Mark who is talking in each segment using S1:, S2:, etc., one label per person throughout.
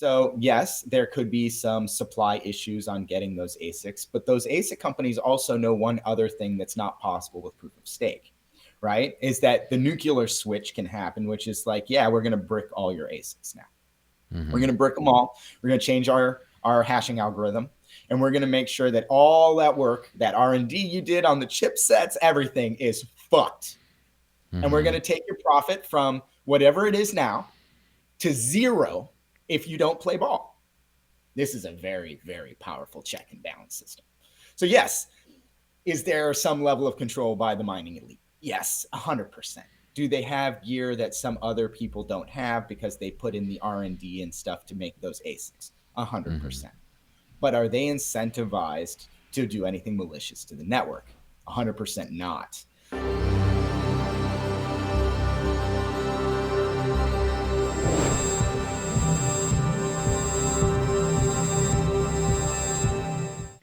S1: So yes, there could be some supply issues on getting those ASICs, but those ASIC companies also know one other thing that's not possible with proof of stake, right? Is that the nuclear switch can happen, which is like, yeah, we're going to brick all your ASICs now. We're going to brick them all. We're going to change our hashing algorithm, and we're going to make sure that all that work, that R&D you did on the chipsets, everything is fucked. And we're going to take your profit from whatever it is now to zero if you don't play ball. This is a very, very powerful check and balance system. So yes, is there some level of control by the mining elite? Yes, 100%. Do they have gear that some other people don't have because they put in the R&D and stuff to make those ASICs? 100%. But are they incentivized to do anything malicious to the network? 100% not.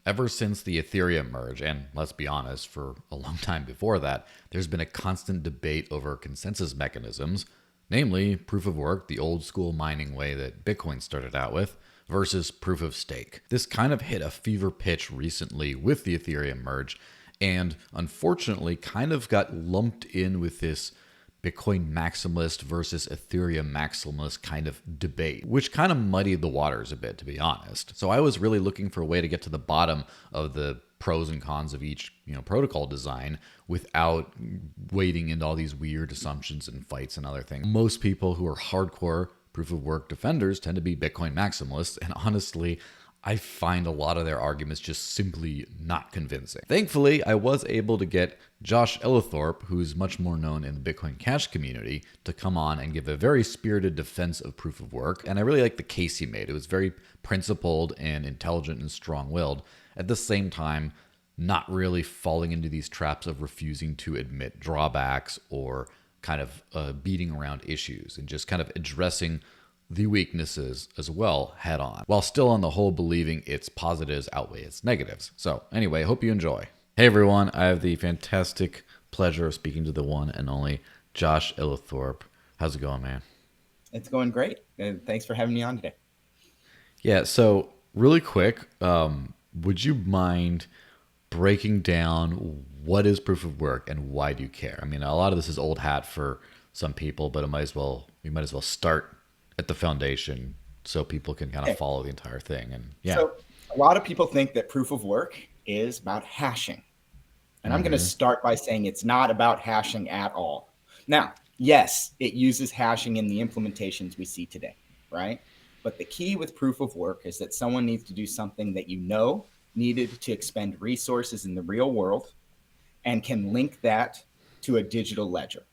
S2: Ever since the Ethereum merge, and let's be honest, for a long time before that, there's been a constant debate over consensus mechanisms, namely proof of work, the old school mining way that Bitcoin started out with, versus proof of stake. This kind of hit a fever pitch recently with the Ethereum merge, and unfortunately kind of got lumped in with this Bitcoin maximalist versus Ethereum maximalist kind of debate, which kind of muddied the waters a bit, to be honest. So I was really looking for a way to get to the bottom of the pros and cons of each, protocol design without wading into all these weird assumptions and fights and other things. Most people who are hardcore proof of work defenders tend to be Bitcoin maximalists, and honestly, I find a lot of their arguments just simply not convincing. Thankfully, I was able to get Josh Ellithorpe, who's much more known in the Bitcoin Cash community, to come on and give a very spirited defense of proof of work. And I really liked the case he made. It was very principled and intelligent and strong-willed. At the same time, not really falling into these traps of refusing to admit drawbacks or kind of beating around issues and just kind of addressing the weaknesses as well head on, while still on the whole believing its positives outweigh its negatives. So anyway, hope you enjoy. Hey everyone, I have the fantastic pleasure of speaking to the one and only Josh Ellithorpe. How's it going, man?
S1: It's going great. And thanks for having me on today.
S2: Yeah, so really quick, would you mind breaking down what is proof of work and why do you care? I mean, a lot of this is old hat for some people, but we might as well start at the foundation so people can kind of follow the entire thing. And yeah.
S1: So a lot of people think that proof of work is about hashing. And I'm going to start by saying it's not about hashing at all. Now, yes, it uses hashing in the implementations we see today, right? But the key with proof of work is that someone needs to do something that needed to expend resources in the real world and can link that to a digital ledger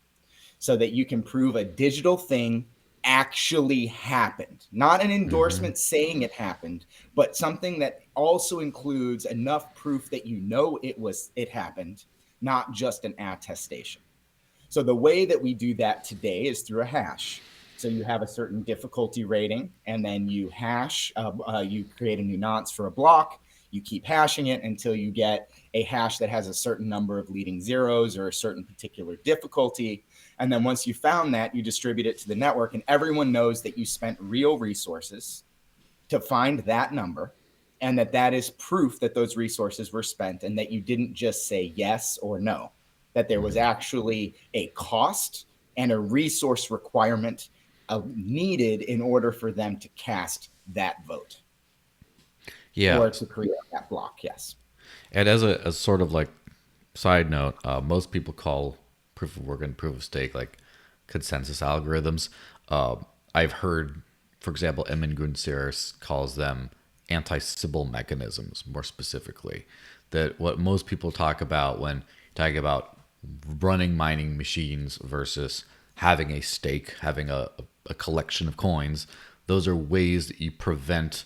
S1: so that you can prove a digital thing actually happened, not an endorsement saying it happened, but something that also includes enough proof that it happened, not just an attestation. So the way that we do that today is through a hash. So you have a certain difficulty rating, and then you hash, you create a new nonce for a block. You keep hashing it until you get a hash that has a certain number of leading zeros or a certain particular difficulty. And then once you found that, you distribute it to the network, and everyone knows that you spent real resources to find that number, and that is proof that those resources were spent and that you didn't just say yes or no, that there was actually a cost and a resource requirement needed in order for them to cast that vote.
S2: Yeah.
S1: Or to create that block, yes.
S2: And as a sort of like side note, most people call proof of work and proof of stake like consensus algorithms. I've heard, for example, Emin Gunsiris calls them anti-sybil mechanisms, more specifically. That what most people talk about when talking about running mining machines versus having a stake, having a collection of coins, those are ways that you prevent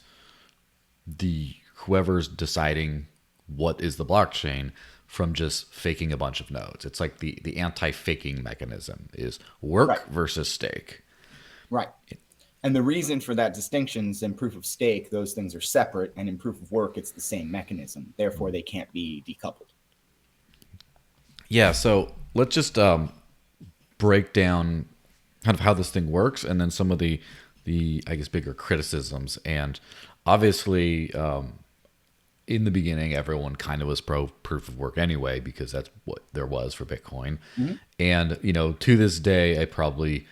S2: whoever's deciding what is the blockchain from just faking a bunch of nodes. It's like the anti-faking mechanism is work versus stake.
S1: Right. And the reason for that distinction is in proof of stake, those things are separate, and in proof of work, it's the same mechanism. Therefore, they can't be decoupled.
S2: Yeah, so let's just break down kind of how this thing works, and then some of the the, I guess, bigger criticisms. And obviously, in the beginning, everyone kind of was pro proof of work anyway, because that's what there was for Bitcoin.
S1: Mhm.
S2: And, to this day, I probably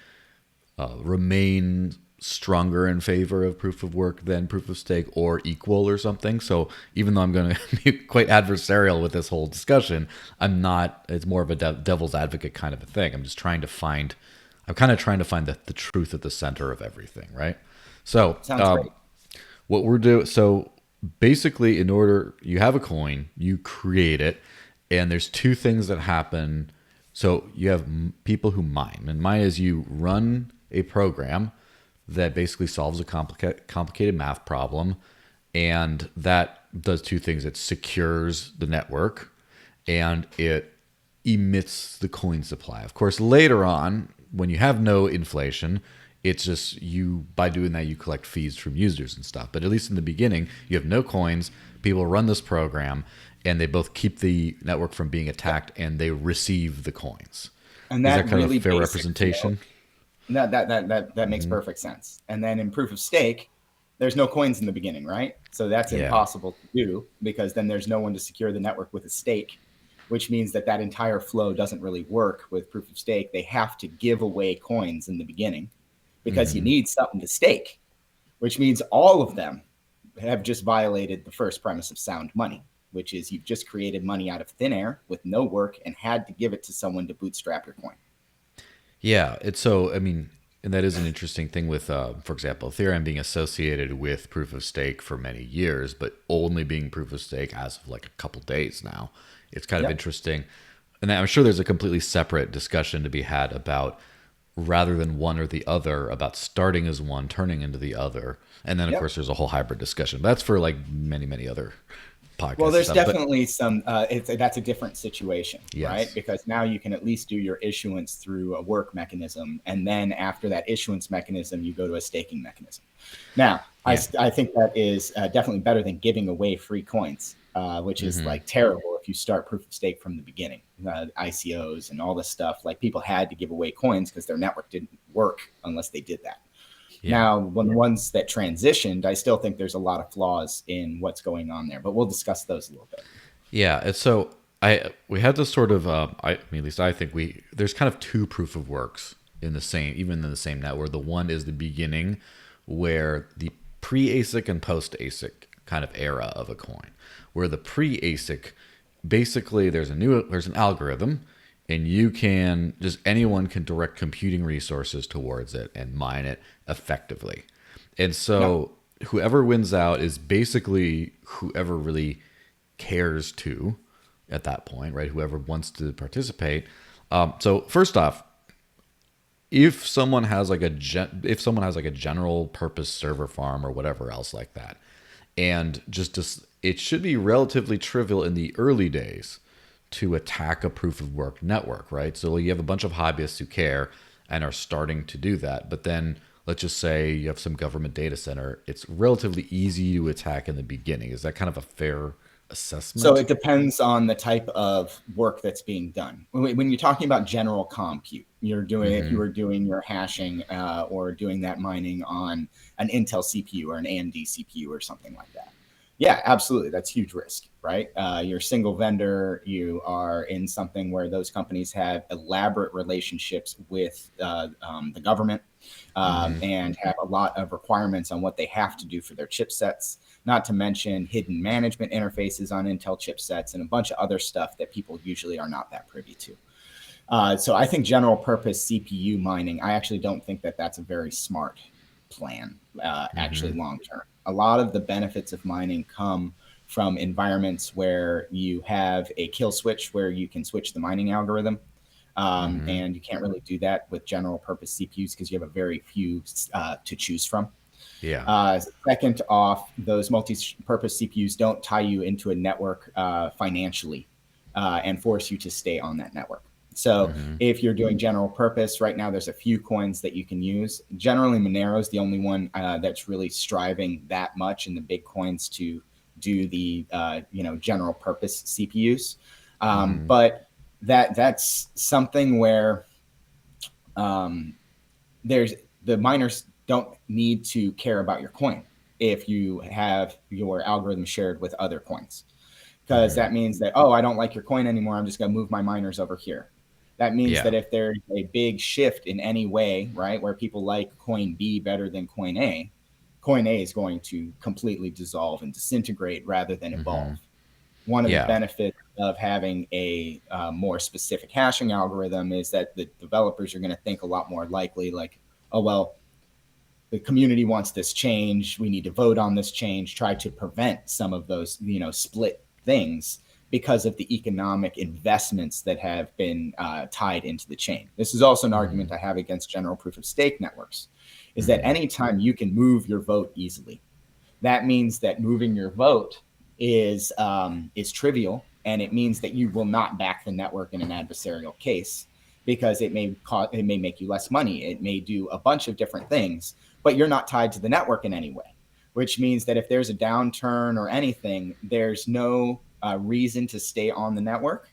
S2: remain stronger in favor of proof of work than proof of stake, or equal or something. So even though I'm going to be quite adversarial with this whole discussion, I'm not, it's more of a devil's advocate kind of a thing. I'm kind of trying to find the truth at the center of everything, right? So,
S1: Sounds great.
S2: what we're doing, so basically, in order, you have a coin, you create it, and there's two things that happen. So you have people who mine, and mine is you run a program that basically solves a complicated math problem, and that does two things: it secures the network, and it emits the coin supply. Of course, later on, when you have no inflation, it's just you, by doing that, you collect fees from users and stuff. But at least in the beginning, you have no coins. People run this program, and they both keep the network from being attacked, and they receive the coins.
S1: And
S2: Is
S1: that
S2: that kind of a
S1: really
S2: fair
S1: basic flow.
S2: representation?
S1: That makes perfect sense. And then in proof of stake, there's no coins in the beginning, right? So that's
S2: Yeah.
S1: impossible to do, because then there's no one to secure the network with a stake, which means that that entire flow doesn't really work with proof of stake. They have to give away coins in the beginning because you need something to stake, which means all of them have just violated the first premise of sound money, which is you've just created money out of thin air with no work and had to give it to someone to bootstrap your coin.
S2: Yeah, it's so. I mean, and that is an interesting thing with, for example, Ethereum being associated with proof of stake for many years, but only being proof of stake as of like a couple days now. It's kind of
S1: Yep.
S2: interesting, and I'm sure there's a completely separate discussion to be had about, rather than one or the other, about starting as one, turning into the other, and then of
S1: Yep.
S2: course there's a whole hybrid discussion. But that's for like many other podcasts
S1: Well,
S2: and
S1: there's
S2: stuff. But
S1: definitely some. That's a different situation, right?
S2: yes,
S1: Because now you can at least do your issuance through a work mechanism, and then after that issuance mechanism, you go to a staking mechanism. Now,
S2: yeah,
S1: I think that is definitely better than giving away free coins, which is like terrible if you start proof of stake from the beginning. ICOs and all this stuff, like people had to give away coins because their network didn't work unless they did that.
S2: yeah.
S1: Now, when the ones that transitioned, I still think there's a lot of flaws in what's going on there, but we'll discuss those a little bit.
S2: Yeah, and so I we had this sort of I mean, at least I think we there's kind of two proof of works in the same, even in the same net, where the one is the beginning, where the pre-ASIC and post-ASIC kind of era of a coin, where the pre-ASIC, basically there's an algorithm, and you can just, anyone can direct computing resources towards it and mine it effectively. And
S1: Yep.
S2: so whoever wins out is basically whoever really cares to at that point, right? Whoever wants to participate. So first off, if someone has like if someone has like a general purpose server farm or whatever else like that, and it should be relatively trivial in the early days to attack a proof of work network, right? So you have a bunch of hobbyists who care and are starting to do that, but then let's just say you have some government data center, it's relatively easy to attack in the beginning. Is that kind of a fair
S1: So
S2: assessment?
S1: it depends on the type of work that's being done. When you're talking about general compute, if you were doing your hashing or doing that mining on an Intel CPU or an AMD CPU or something like that. Yeah, absolutely. That's huge risk, right? You're a single vendor. You are in something where those companies have elaborate relationships with the government and have a lot of requirements on what they have to do for their chipsets, not to mention hidden management interfaces on Intel chipsets and a bunch of other stuff that people usually are not that privy to. So I think general purpose CPU mining, I actually don't think that that's a very smart plan, actually, long term. A lot of the benefits of mining come from environments where you have a kill switch where you can switch the mining algorithm. And you can't really do that with general purpose CPUs because you have a very few to choose from.
S2: Yeah.
S1: Second off, those multi-purpose CPUs don't tie you into a network financially and force you to stay on that network. So if you're doing general purpose, right now there's a few coins that you can use. Generally, Monero is the only one that's really striving that much in the big coins to do the general purpose CPUs. But that's something where there's the miners. don't need to care about your coin if you have your algorithm shared with other coins. Because that means that, oh, I don't like your coin anymore, I'm just going to move my miners over here. That means
S2: Yeah.
S1: that if there's a big shift in any way, right, where people like coin B better than coin A is going to completely dissolve and disintegrate rather than evolve. One of the
S2: Yeah.
S1: benefits of having a more specific hashing algorithm is that the developers are going to think a lot more likely, like, oh, well, the community wants this change, we need to vote on this change, try to prevent some of those, split things because of the economic investments that have been tied into the chain. This is also an argument I have against general proof of stake networks, is that anytime you can move your vote easily, that means that moving your vote is trivial, and it means that you will not back the network in an adversarial case because it may make you less money, it may do a bunch of different things, but you're not tied to the network in any way, which means that if there's a downturn or anything, there's no reason to stay on the network,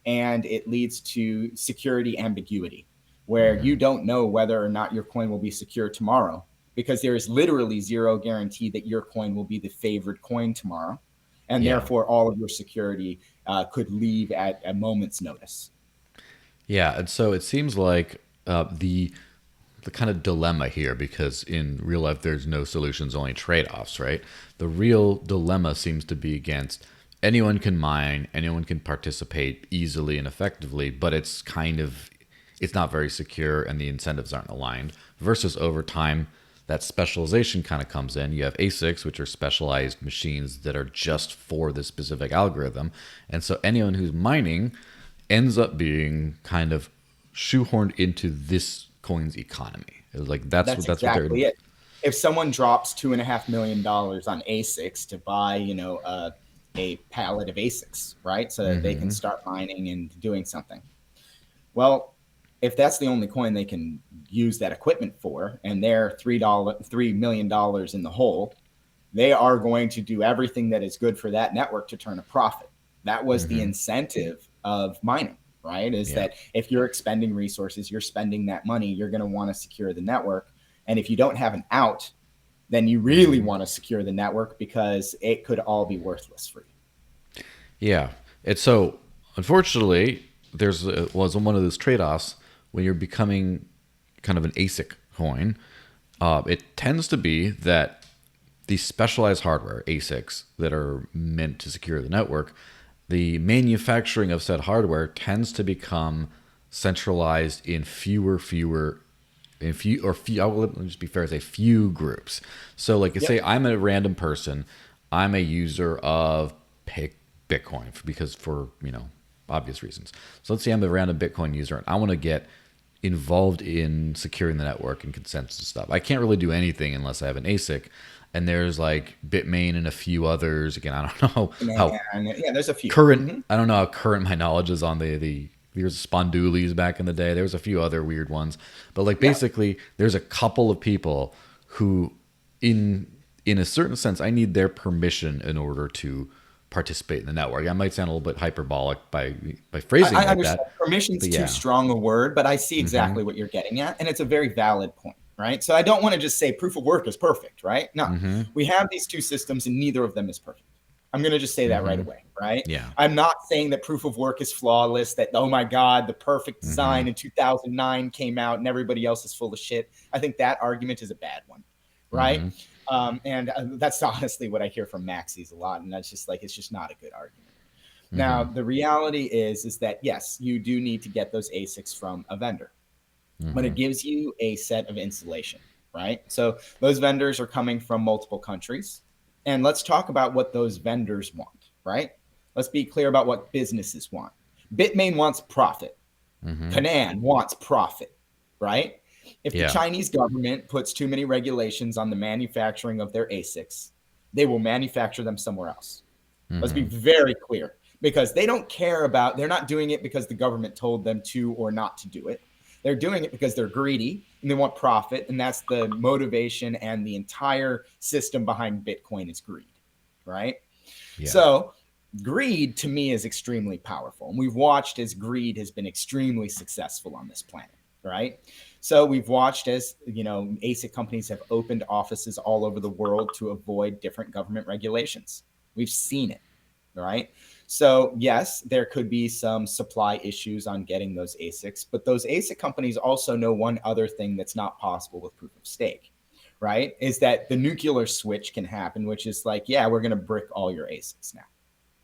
S1: and it leads to security ambiguity, where you don't know whether or not your coin will be secure tomorrow, because there is literally zero guarantee that your coin will be the favored coin tomorrow. And
S2: Yeah.
S1: therefore, all of your security could leave at a moment's notice.
S2: Yeah. And so it seems like the kind of dilemma here, because in real life there's no solutions, only trade-offs, right? The real dilemma seems to be against anyone can mine, anyone can participate easily and effectively, but it's not very secure and the incentives aren't aligned, versus over time that specialization kind of comes in. You have ASICs, which are specialized machines that are just for this specific algorithm, and so anyone who's mining ends up being kind of shoehorned into this coin's economy. It was like that's
S1: exactly it. If someone drops $2.5 million on ASICs to buy, a pallet of ASICs, right, so that they can start mining and doing something. Well, if that's the only coin they can use that equipment for, and they're $3 million in the hole, they are going to do everything that is good for that network to turn a profit. That was the incentive of mining, right? Is that if you're expending resources, you're spending that money, you're going to want to secure the network. And if you don't have an out, then you really want to secure the network, because it could all be worthless for you.
S2: Yeah. And so, unfortunately, was one of those trade-offs when you're becoming kind of an ASIC coin. It tends to be that these specialized hardware, ASICs, that are meant to secure the network, the manufacturing of said hardware tends to become centralized in let me just be fair, say few groups. So like say I'm a random person, I'm a user of Bitcoin because for, obvious reasons. So let's say I'm a random Bitcoin user and I want to get involved in securing the network and consensus stuff. I can't really do anything unless I have an ASIC. And there's like Bitmain and a few others. Again, I don't know how
S1: there's a few
S2: current. I don't know how current my knowledge is on the there's Spondoolies back in the day. There was a few other weird ones, but like basically, there's a couple of people who, in a certain sense, I need their permission in order to participate in the network. I might sound a little bit hyperbolic by phrasing
S1: I
S2: like
S1: understand.
S2: that.
S1: Permission's too strong a word, but I see exactly what you're getting at, and it's a very valid point, right? So I don't want to just say proof of work is perfect, right? No, we have these two systems, and neither of them is perfect. I'm going to just say that right away, right?
S2: Yeah.
S1: I'm not saying that proof of work is flawless, that, oh my God, the perfect design in 2009 came out and everybody else is full of shit. I think that argument is a bad one, right? And that's honestly what I hear from maxis a lot. And that's just like, it's just not a good argument. Now, the reality is that, yes, you do need to get those ASICs from a vendor, but it gives you a set of insulation, right? So those vendors are coming from multiple countries. And let's talk about what those vendors want, right? Let's be clear about what businesses want. Bitmain wants profit. Canaan wants profit, right? If the Chinese government puts too many regulations on the manufacturing of their ASICs, they will manufacture them somewhere else. Let's be very clear, because they don't care about, they're not doing it because the government told them to or not to do it. They're doing it because they're greedy and they want profit. And that's the motivation, and the entire system behind Bitcoin is greed, right? So greed to me is extremely powerful. And we've watched as greed has been extremely successful on this planet, right? So we've watched as, ASIC companies have opened offices all over the world to avoid different government regulations. We've seen it, right? So yes, there could be some supply issues on getting those ASICs, but those ASIC companies also know one other thing that's not possible with proof of stake, right? Is that the nuclear switch can happen, which is like, yeah, we're going to brick all your ASICs now.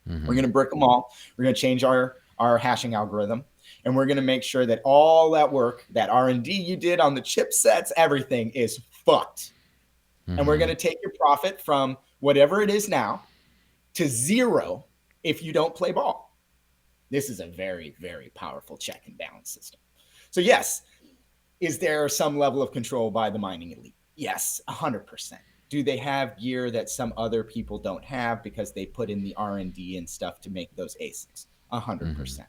S2: Mm-hmm.
S1: We're going to brick them all. We're going to change our hashing algorithm, and we're going to make sure that all that work, that R&D you did on the chipsets, everything is fucked.
S2: Mm-hmm.
S1: And we're going to take your profit from whatever it is now to zero if you don't play ball. This is a very, very powerful check and balance system. So yes, is there some level of control by the mining elite? Yes, 100%. Do they have gear that some other people don't have because they put in the R&D and stuff to make those ASICs? 100%. Mm-hmm.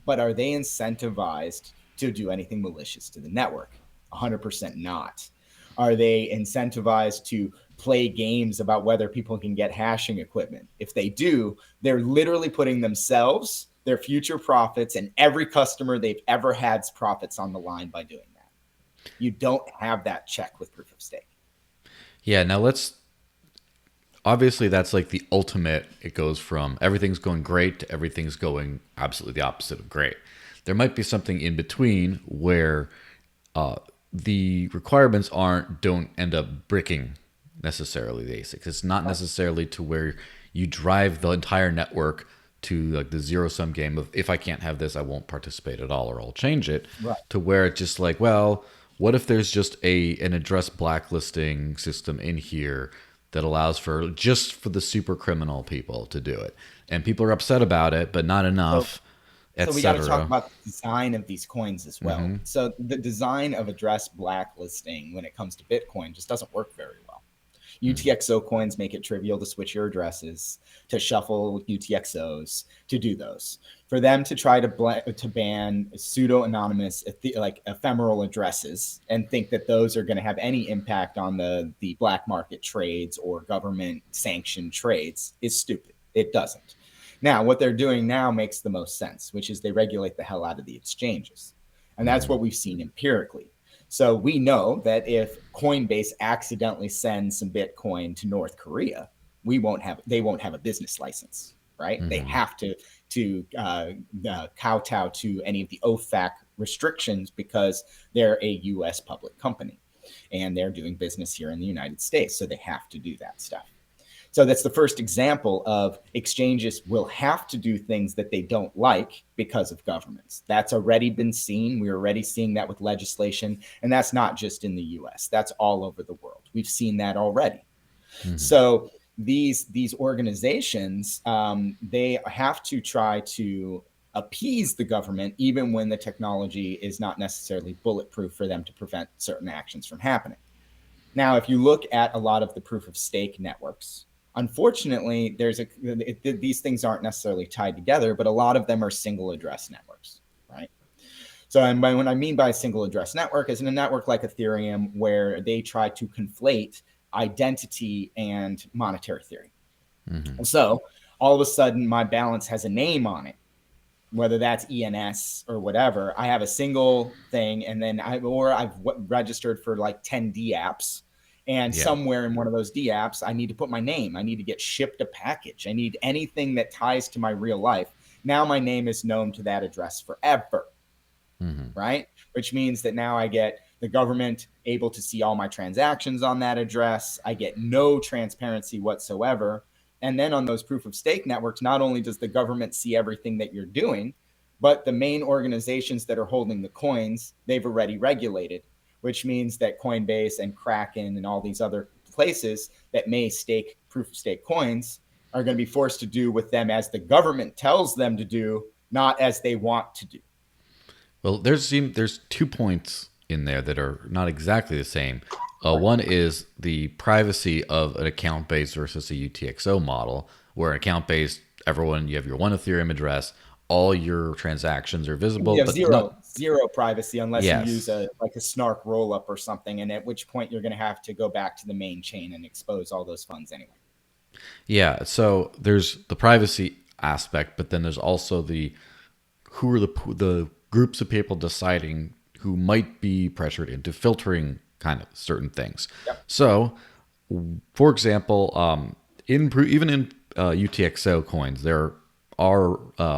S1: But are they incentivized to do anything malicious to the network? 100% not. Are they incentivized to play games about whether people can get hashing equipment? If they do, they're literally putting themselves, their future profits, and every customer they've ever had's profits on the line by doing that. You don't have that check with proof of stake.
S2: Yeah, now obviously that's like the ultimate. It goes from everything's going great to everything's going absolutely the opposite of great. There might be something in between where the requirements don't end up bricking necessarily the ASICs. It's not necessarily to where you drive the entire network to like the zero sum game of, if I can't have this, I won't participate at all, or I'll change it. Right. To where it's just like, well, what if there's just an address blacklisting system in here that allows for the super criminal people to do it, and people are upset about it, but not enough.
S1: So we got to talk about the design of these coins as well. Mm-hmm. So the design of address blacklisting when it comes to Bitcoin just doesn't work very well. UTXO coins make it trivial to switch your addresses, to shuffle UTXOs, to do those. For them to try to ban pseudo-anonymous, like ephemeral addresses, and think that those are going to have any impact on the black market trades or government-sanctioned trades is stupid. It doesn't. Now, what they're doing now makes the most sense, which is they regulate the hell out of the exchanges. And that's what we've seen empirically. So we know that if Coinbase accidentally sends some Bitcoin to North Korea, they won't have a business license, right? Mm-hmm. They have to kowtow to any of the OFAC restrictions because they're a U.S. public company and they're doing business here in the United States. So they have to do that stuff. So that's the first example of exchanges will have to do things that they don't like because of governments. That's already been seen. We're already seeing that with legislation. And that's not just in the US. That's all over the world. We've seen that already. Mm-hmm. So these organizations, they have to try to appease the government, even when the technology is not necessarily bulletproof for them to prevent certain actions from happening. Now, if you look at a lot of the proof of stake networks, unfortunately, these things aren't necessarily tied together, but a lot of them are single address networks, right? So when I mean by a single address network is in a network like Ethereum, where they try to conflate identity and monetary theory. Mm-hmm. And so all of a sudden, my balance has a name on it, whether that's ENS or whatever. I have a single thing, and then I've registered for like 10 D apps. And somewhere in one of those D apps, I need to put my name. I need to get shipped a package. I need anything that ties to my real life. Now my name is known to that address forever, right? Which means that now I get the government able to see all my transactions on that address. I get no transparency whatsoever. And then on those proof of stake networks, not only does the government see everything that you're doing, but the main organizations that are holding the coins, they've already regulated, which means that Coinbase and Kraken and all these other places that may stake proof of stake coins are going to be forced to do with them as the government tells them to do, not as they want to do.
S2: Well, there's 2 points in there that are not exactly the same. One is the privacy of an account-based versus a UTXO model, where an account-based, you have your one Ethereum address, all your transactions are visible.
S1: You have zero privacy unless you use a snark rollup or something, and at which point you're going to have to go back to the main chain and expose all those funds anyway.
S2: Yeah, so there's the privacy aspect, but then there's also who are the groups of people deciding who might be pressured into filtering kind of certain things.
S1: Yep.
S2: So, for example, even in UTXO coins, there are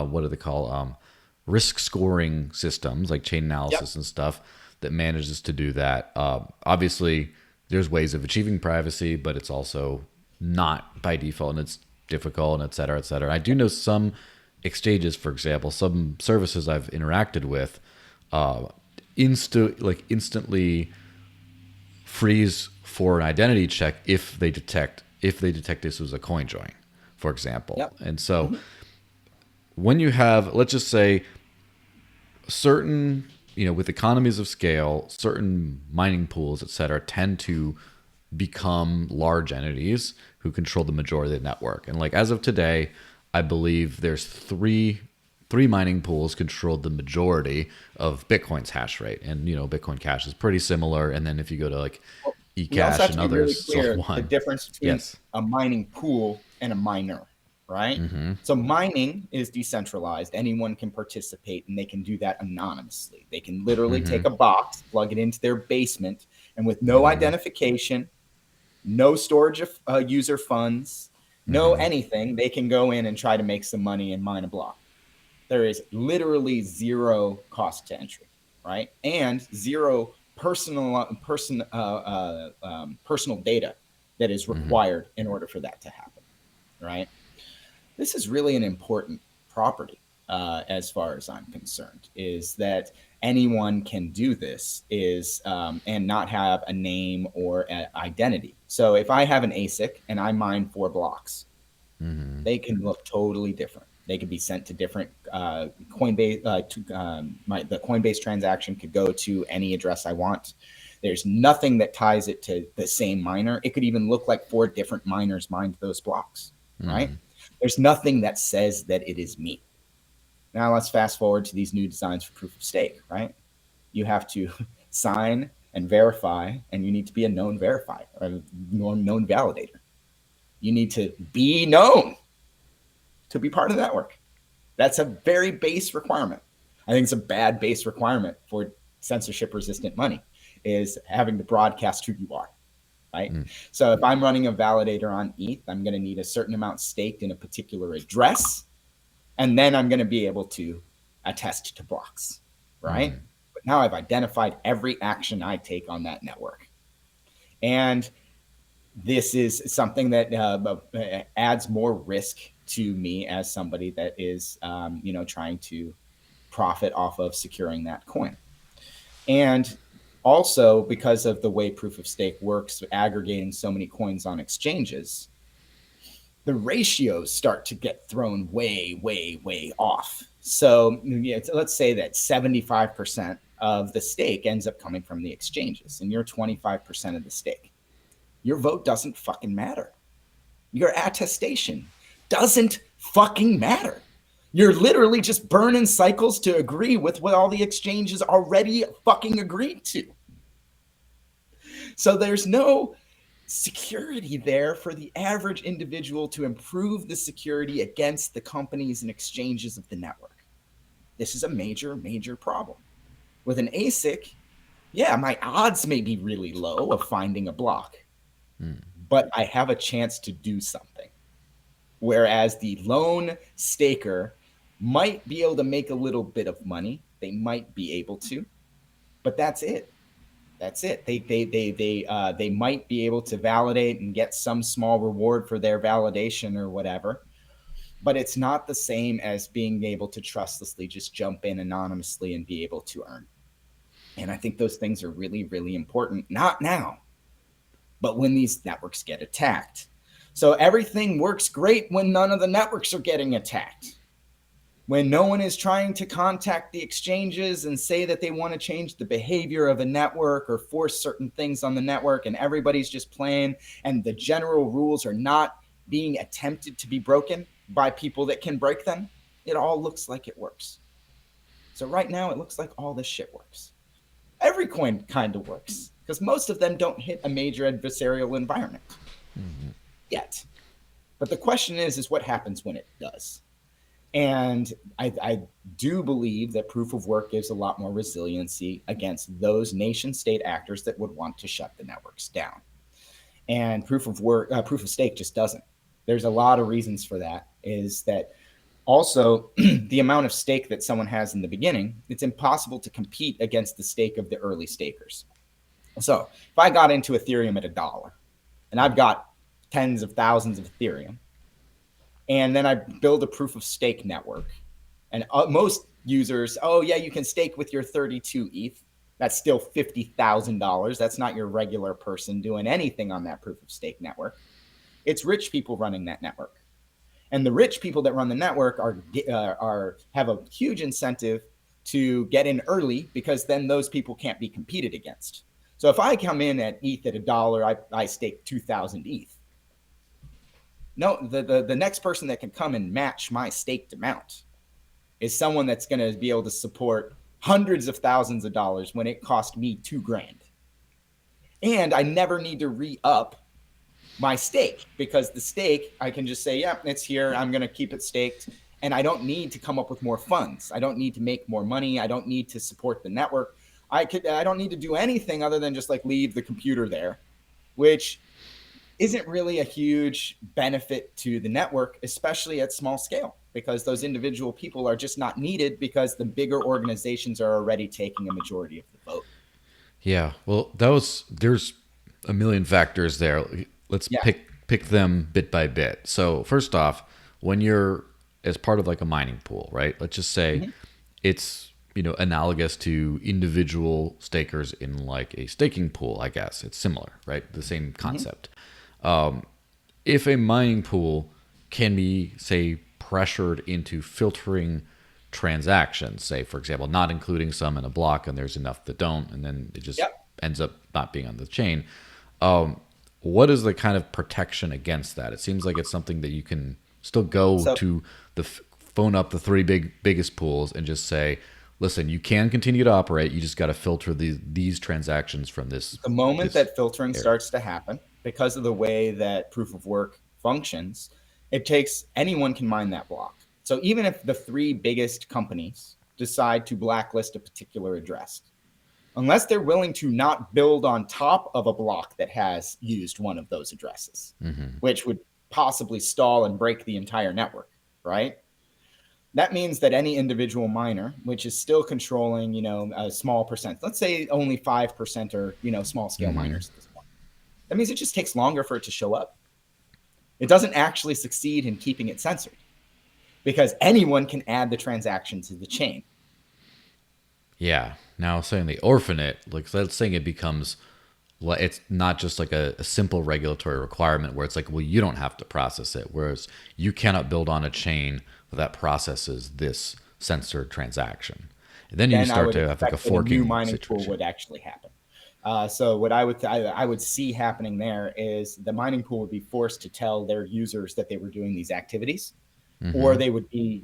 S2: what do they call risk scoring systems like chain analysis
S1: Yep.
S2: and stuff that manages to do that. Obviously, there's ways of achieving privacy, but it's also not by default, and it's difficult, and et cetera, et cetera. I do know some exchanges, for example, some services I've interacted with, instantly freeze for an identity check if they detect this was a coin join, for example.
S1: Yep.
S2: And so when you have, let's just say, certain, with economies of scale, certain mining pools, et cetera, tend to become large entities who control the majority of the network. And like as of today, I believe there's three mining pools controlled the majority of Bitcoin's hash rate. And Bitcoin Cash is pretty similar. And then if you go to like
S1: We also
S2: eCash
S1: have
S2: and
S1: to be really
S2: others, so
S1: clear the
S2: one.
S1: difference between
S2: Yes.
S1: a mining pool and a miner, right? So mining is decentralized. Anyone can participate and they can do that anonymously. They can literally take a box, plug it into their basement, and with no identification, no storage of user funds, no anything, they can go in and try to make some money and mine a block. There is literally zero cost to entry, right? And zero personal data that is required in order for that to happen, right? This is really an important property, as far as I'm concerned, is that anyone can do this and not have a name or an identity. So if I have an ASIC and I mine 4 blocks, they can look totally different. They could be sent to different Coinbase. The Coinbase transaction could go to any address I want. There's nothing that ties it to the same miner. It could even look like 4 different miners mined those blocks, right? There's nothing that says that it is me. Now let's fast forward to these new designs for proof of stake, right? You have to sign and verify, and you need to be a known verifier or a known validator. You need to be known to be part of the network. That's a very base requirement. I think it's a bad base requirement for censorship resistant money, is having to broadcast who you are, right? So if I'm running a validator on ETH, I'm going to need a certain amount staked in a particular address, and then I'm going to be able to attest to blocks, right? But now I've identified every action I take on that network. And this is something that adds more risk to me as somebody that is, trying to profit off of securing that coin. And also, because of the way proof of stake works, aggregating so many coins on exchanges, the ratios start to get thrown way, way, way off. So let's say that 75% of the stake ends up coming from the exchanges, and you're 25% of the stake. Your vote doesn't fucking matter. Your attestation doesn't fucking matter. You're literally just burning cycles to agree with what all the exchanges already fucking agreed to. So there's no security there for the average individual to improve the security against the companies and exchanges of the network. This is a major, major problem. With an ASIC, yeah, my odds may be really low of finding a block, but I have a chance to do something. Whereas the lone staker might be able to make a little bit of money. They might be able to, but that's it. That's it. They might be able to validate and get some small reward for their validation or whatever, but it's not the same as being able to trustlessly just jump in anonymously and be able to earn. And I think those things are really, really important. Not now, but when these networks get attacked. So everything works great when none of the networks are getting attacked. When no one is trying to contact the exchanges and say that they want to change the behavior of a network or force certain things on the network, and everybody's just playing, and the general rules are not being attempted to be broken by people that can break them, it all looks like it works. So right now, it looks like all this shit works. Every coin kind of works, because most of them don't hit a major adversarial environment yet. But the question is what happens when it does? And I do believe that proof of work gives a lot more resiliency against those nation state actors that would want to shut the networks down. And proof of stake just doesn't. There's a lot of reasons for that. Is that also the amount of stake that someone has in the beginning? It's impossible to compete against the stake of the early stakers. So if I got into Ethereum at $1 and I've got tens of thousands of Ethereum, and then I build a proof of stake network, and most users, oh yeah, you can stake with your 32 ETH. That's still $50,000. That's not your regular person doing anything on that proof of stake network. It's rich people running that network, and the rich people that run the network are have a huge incentive to get in early, because then those people can't be competed against. So if I come in at ETH at $1, I stake 2,000 ETH. No, the next person that can come and match my staked amount is someone that's going to be able to support hundreds of thousands of dollars when it cost me $2,000. And I never need to re-up my stake, because the stake, I can just say, yeah, it's here. I'm going to keep it staked. And I don't need to come up with more funds. I don't need to make more money. I don't need to support the network. I don't need to do anything other than just like leave the computer there, which isn't really a huge benefit to the network, especially at small scale, because those individual people are just not needed, because the bigger organizations are already taking a majority of the vote.
S2: Yeah, well, there's a million factors there. Let's
S1: Yeah.
S2: pick them bit by bit. So first off, when you're as part of like a mining pool, right? Let's just say
S1: Mm-hmm.
S2: it's analogous to individual stakers in like a staking pool. I guess it's similar, right? The same
S1: Mm-hmm.
S2: concept. If a mining pool can be, say, pressured into filtering transactions, say, for example, not including some in a block and there's enough that don't, and then it just
S1: Yep.
S2: ends up not being on the chain. What is the kind of protection against that? It seems like it's something that you can still go
S1: So
S2: to phone up the three biggest pools and just say, listen, you can continue to operate. You just got to filter these transactions from
S1: the moment
S2: this
S1: that filtering
S2: area.
S1: starts to happen, because of the way that proof of work functions, it takes anyone can mine that block. So even if the three biggest companies decide to blacklist a particular address, unless they're willing to not build on top of a block that has used one of those addresses, which would possibly stall and break the entire network, right? That means that any individual miner, which is still controlling, a small percent, let's say only 5% are, small scale miners at this point. That means it just takes longer for it to show up. It doesn't actually succeed in keeping it censored, because anyone can add the transaction to the chain.
S2: Yeah. Now saying they orphan it, like let's saying it becomes, well, it's not just like a simple regulatory requirement where it's like, well, you don't have to process it, whereas you cannot build on a chain that processes this censored transaction. And then you
S1: Then I
S2: start
S1: would
S2: to have like a
S1: expect that a new
S2: forking
S1: mining pool
S2: situation.
S1: would actually happen. So what I would see happening there is the mining pool would be forced to tell their users that they were doing these activities, or they would be,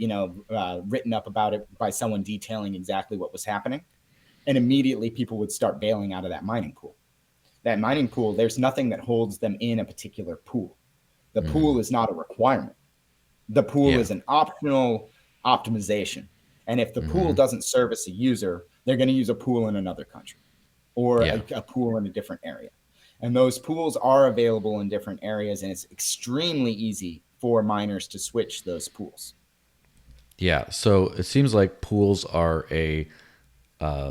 S1: written up about it by someone detailing exactly what was happening, and immediately people would start bailing out of that mining pool. That mining pool, there's nothing that holds them in a particular pool. The pool is not a requirement. The pool
S2: Yeah.
S1: is an optional optimization. And if the pool doesn't service a user, they're going to use a pool in another country, or
S2: Yeah.
S1: a pool in a different area. And those pools are available in different areas, and it's extremely easy for miners to switch those pools.
S2: Yeah. So it seems like pools are a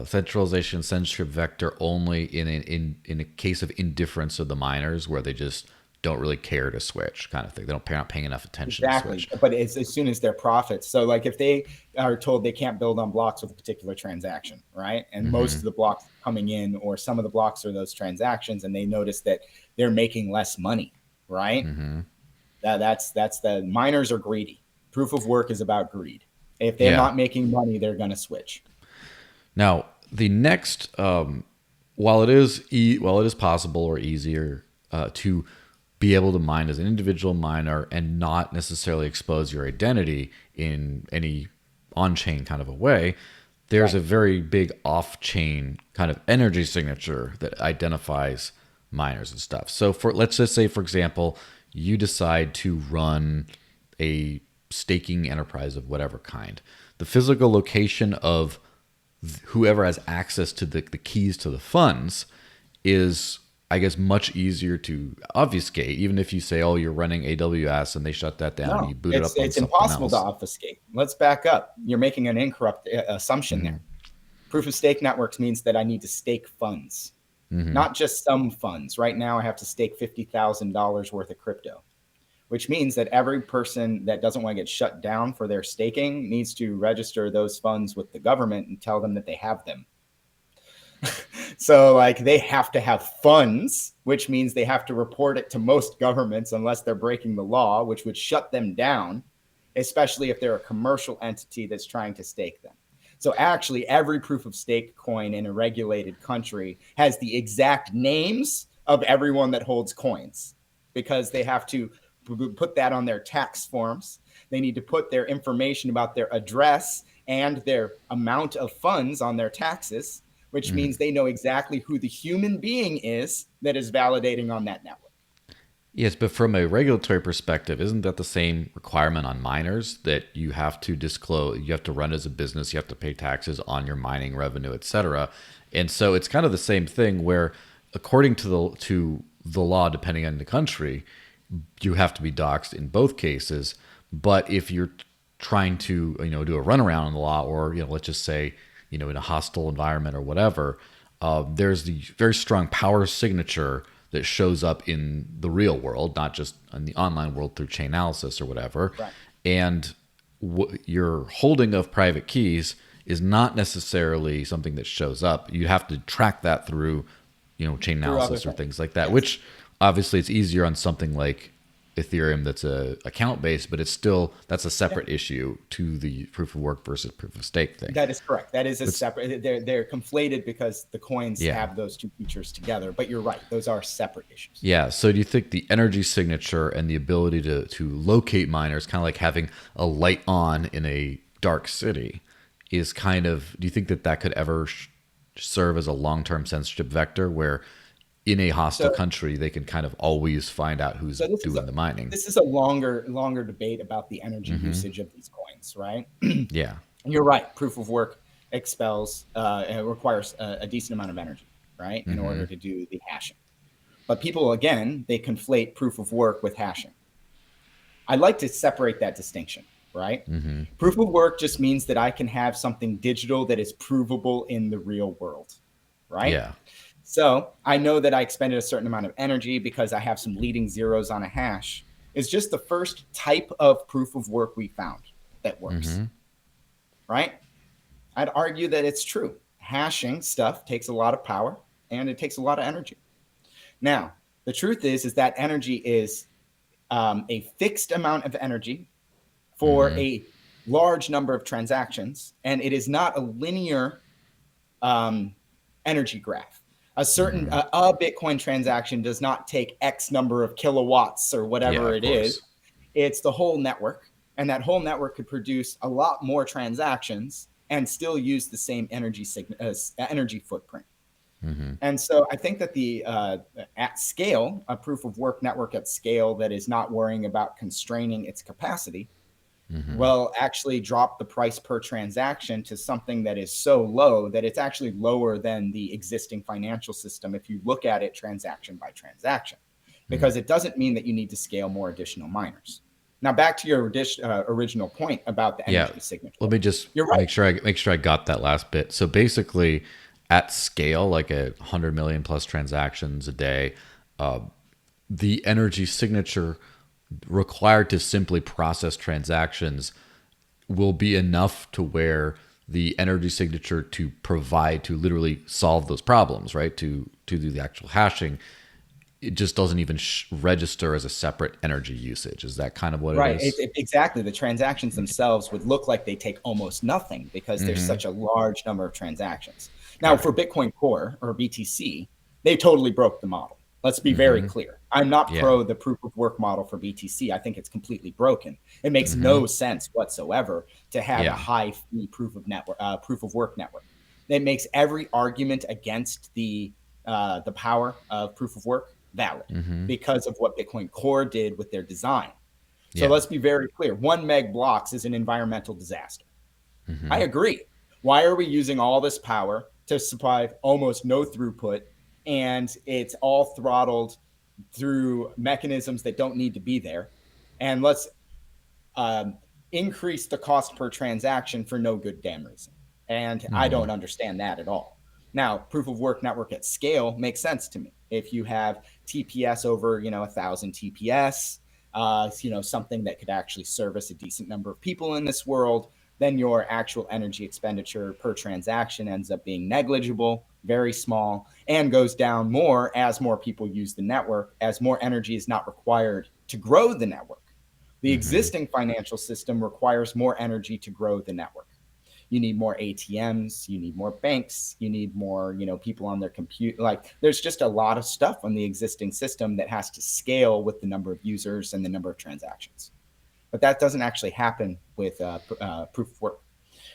S2: centralization censorship vector only in a case of indifference of the miners, where they just don't really care to switch, kind of thing. They don't not paying enough attention to
S1: Exactly.
S2: switch.
S1: But it's as soon as their profits. So like if they are told they can't build on blocks with a particular transaction, right? And most of the blocks coming in, or some of the blocks are those transactions, and they notice that they're making less money, right? That's the miners are greedy. Proof of work is about greed. If they're
S2: Yeah.
S1: not making money, they're going to switch.
S2: Now the next, while it is possible or easier to be able to mine as an individual miner and not necessarily expose your identity in any on-chain kind of a way, there's
S1: Right.
S2: a very big off-chain kind of energy signature that identifies miners and stuff. So for let's just say, for example, you decide to run a staking enterprise of whatever kind. The physical location of whoever has access to the keys to the funds is, I guess, much easier to obfuscate. Even if you say, oh, you're running AWS and they shut that down and
S1: No,
S2: you boot it
S1: it's
S2: up on
S1: it's
S2: something
S1: impossible to
S2: else.
S1: obfuscate. Let's back up. You're making an incorrect assumption there. Proof of stake networks means that I need to stake funds, not just some funds. Right now, I have to stake $50,000 worth of crypto, which means that every person that doesn't want to get shut down for their staking needs to register those funds with the government and tell them that they have them. So like they have to have funds, which means they have to report it to most governments unless they're breaking the law, which would shut them down, especially if they're a commercial entity that's trying to stake them. So actually every proof of stake coin in a regulated country has the exact names of everyone that holds coins, because they have to put that on their tax forms. They need to put their information about their address and their amount of funds on their taxes, which means they know exactly who the human being is that is validating on that network.
S2: Yes, but from a regulatory perspective, isn't that the same requirement on miners, that you have to disclose, you have to run as a business, you have to pay taxes on your mining revenue, et cetera? And so it's kind of the same thing where, according to the law, depending on the country, you have to be doxxed in both cases. But if you're trying to, do a runaround on the law, or, let's just say, in a hostile environment or whatever, there's the very strong power signature that shows up in the real world, not just in the online world through chain analysis or whatever.
S1: Right.
S2: And your holding of private keys is not necessarily something that shows up. You have to track that through, chain analysis or things like that,
S1: Yes.
S2: which obviously it's easier on something like Ethereum that's a account based, but it's still, that's a separate issue to the proof of work versus proof of stake thing.
S1: That is correct. That is a separate. They're conflated because the coins
S2: Yeah.
S1: have those two features together. But you're right; those are separate issues.
S2: Yeah. So do you think the energy signature and the ability to locate miners, kind of like having a light on in a dark city, is kind of, do you think that that could ever serve as a long-term censorship vector where in a hostile country they can kind of always find out who's doing the mining?
S1: This is a longer debate about the energy usage of these coins, right?
S2: Yeah.
S1: You're right. Proof of work expels, it requires a decent amount of energy, right, in order to do the hashing. But people, again, they conflate proof of work with hashing. I'd like to separate that distinction, right? Proof of work just means that I can have something digital that is provable in the real world, right?
S2: Yeah.
S1: So I know that I expended a certain amount of energy because I have some leading zeros on a hash. It's just the first type of proof of work we found that works, right? I'd argue that it's true. Hashing stuff takes a lot of power and it takes a lot of energy. Now, the truth is that energy is a fixed amount of energy for a large number of transactions, and it is not a linear energy graph. A certain a Bitcoin transaction does not take X number of kilowatts or whatever it is. It's the whole network, and that whole network could produce a lot more transactions and still use the same energy footprint. And so I think that the at scale, a proof of work network at scale that is not worrying about constraining its capacity will actually drop the price per transaction to something that is so low that it's actually lower than the existing financial system if you look at it transaction by transaction, because it doesn't mean that you need to scale more additional miners. Now back to your original point about the energy signature.
S2: Let me just
S1: You're right.
S2: make sure I got that last bit. So basically, at scale, like 100 million plus transactions a day, the energy signature required to simply process transactions will be enough to where the energy signature to provide to literally solve those problems, right? To do the actual hashing, it just doesn't even register as a separate energy usage. Is that kind of what it is?
S1: Exactly. The transactions themselves would look like they take almost nothing because there's such a large number of transactions. Now, for Bitcoin Core or BTC, they totally broke the model. Let's be very clear. I'm not pro the proof of work model for BTC. I think it's completely broken. It makes no sense whatsoever to have a high fee proof of work network. It makes every argument against the power of proof of work valid because of what Bitcoin Core did with their design. So
S2: Yeah.
S1: let's be very clear. 1 meg blocks is an environmental disaster. I agree. Why are we using all this power to supply almost no throughput, and it's all throttled through mechanisms that don't need to be there? And let's um, increase the cost per transaction for no good damn reason. And I don't understand that at all. Now, proof of work network at scale makes sense to me. If you have TPS over, 1,000 TPS, something that could actually service a decent number of people in this world, then your actual energy expenditure per transaction ends up being negligible, very small, and goes down more as more people use the network, as more energy is not required to grow the network. The existing financial system requires more energy to grow the network. You need more ATMs, you need more banks, you need more, people on their computer. Like there's just a lot of stuff on the existing system that has to scale with the number of users and the number of transactions. But that doesn't actually happen with proof of work,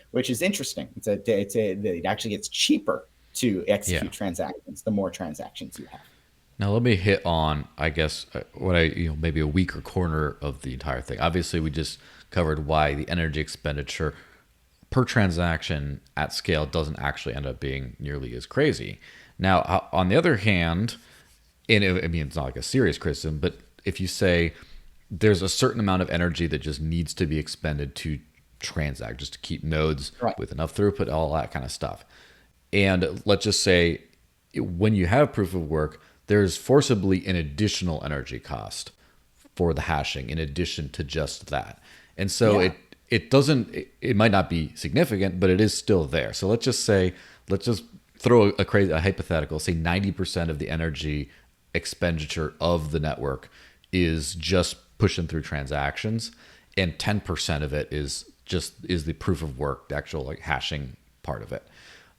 S1: which is interesting. It actually gets cheaper to
S2: Yeah.
S1: execute transactions the more transactions you have.
S2: Now let me hit on, I guess, what maybe a weaker corner of the entire thing. Obviously, we just covered why the energy expenditure per transaction at scale doesn't actually end up being nearly as crazy. Now, on the other hand, and I mean, it's not like a serious criticism, but if you say there's a certain amount of energy that just needs to be expended to transact, just to keep nodes
S1: Right.
S2: with enough throughput, all that kind of stuff. And let's just say when you have proof of work, there's forcibly an additional energy cost for the hashing in addition to just that. And so
S1: Yeah.
S2: it doesn't it might not be significant, but it is still there. So let's just throw a hypothetical, say 90% of the energy expenditure of the network is just pushing through transactions, and 10% of it is the proof of work, the actual like hashing part of it.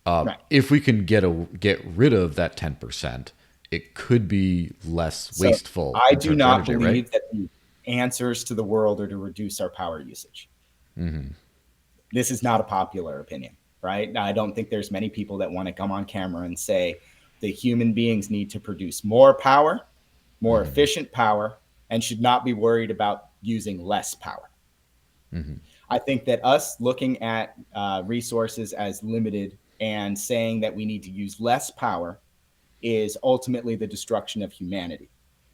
S1: Right.
S2: If we can get rid of that 10%, it could be less
S1: So
S2: wasteful
S1: I
S2: in
S1: do
S2: terms of
S1: not
S2: energy, right?
S1: believe that the answers to the world are to reduce our power usage. This is not a popular opinion, right? I don't think there's many people that want to come on camera and say the human beings need to produce more power, more efficient power, and should not be worried about using less power. I think that us looking at resources as limited and saying that we need to use less power is ultimately the destruction of humanity,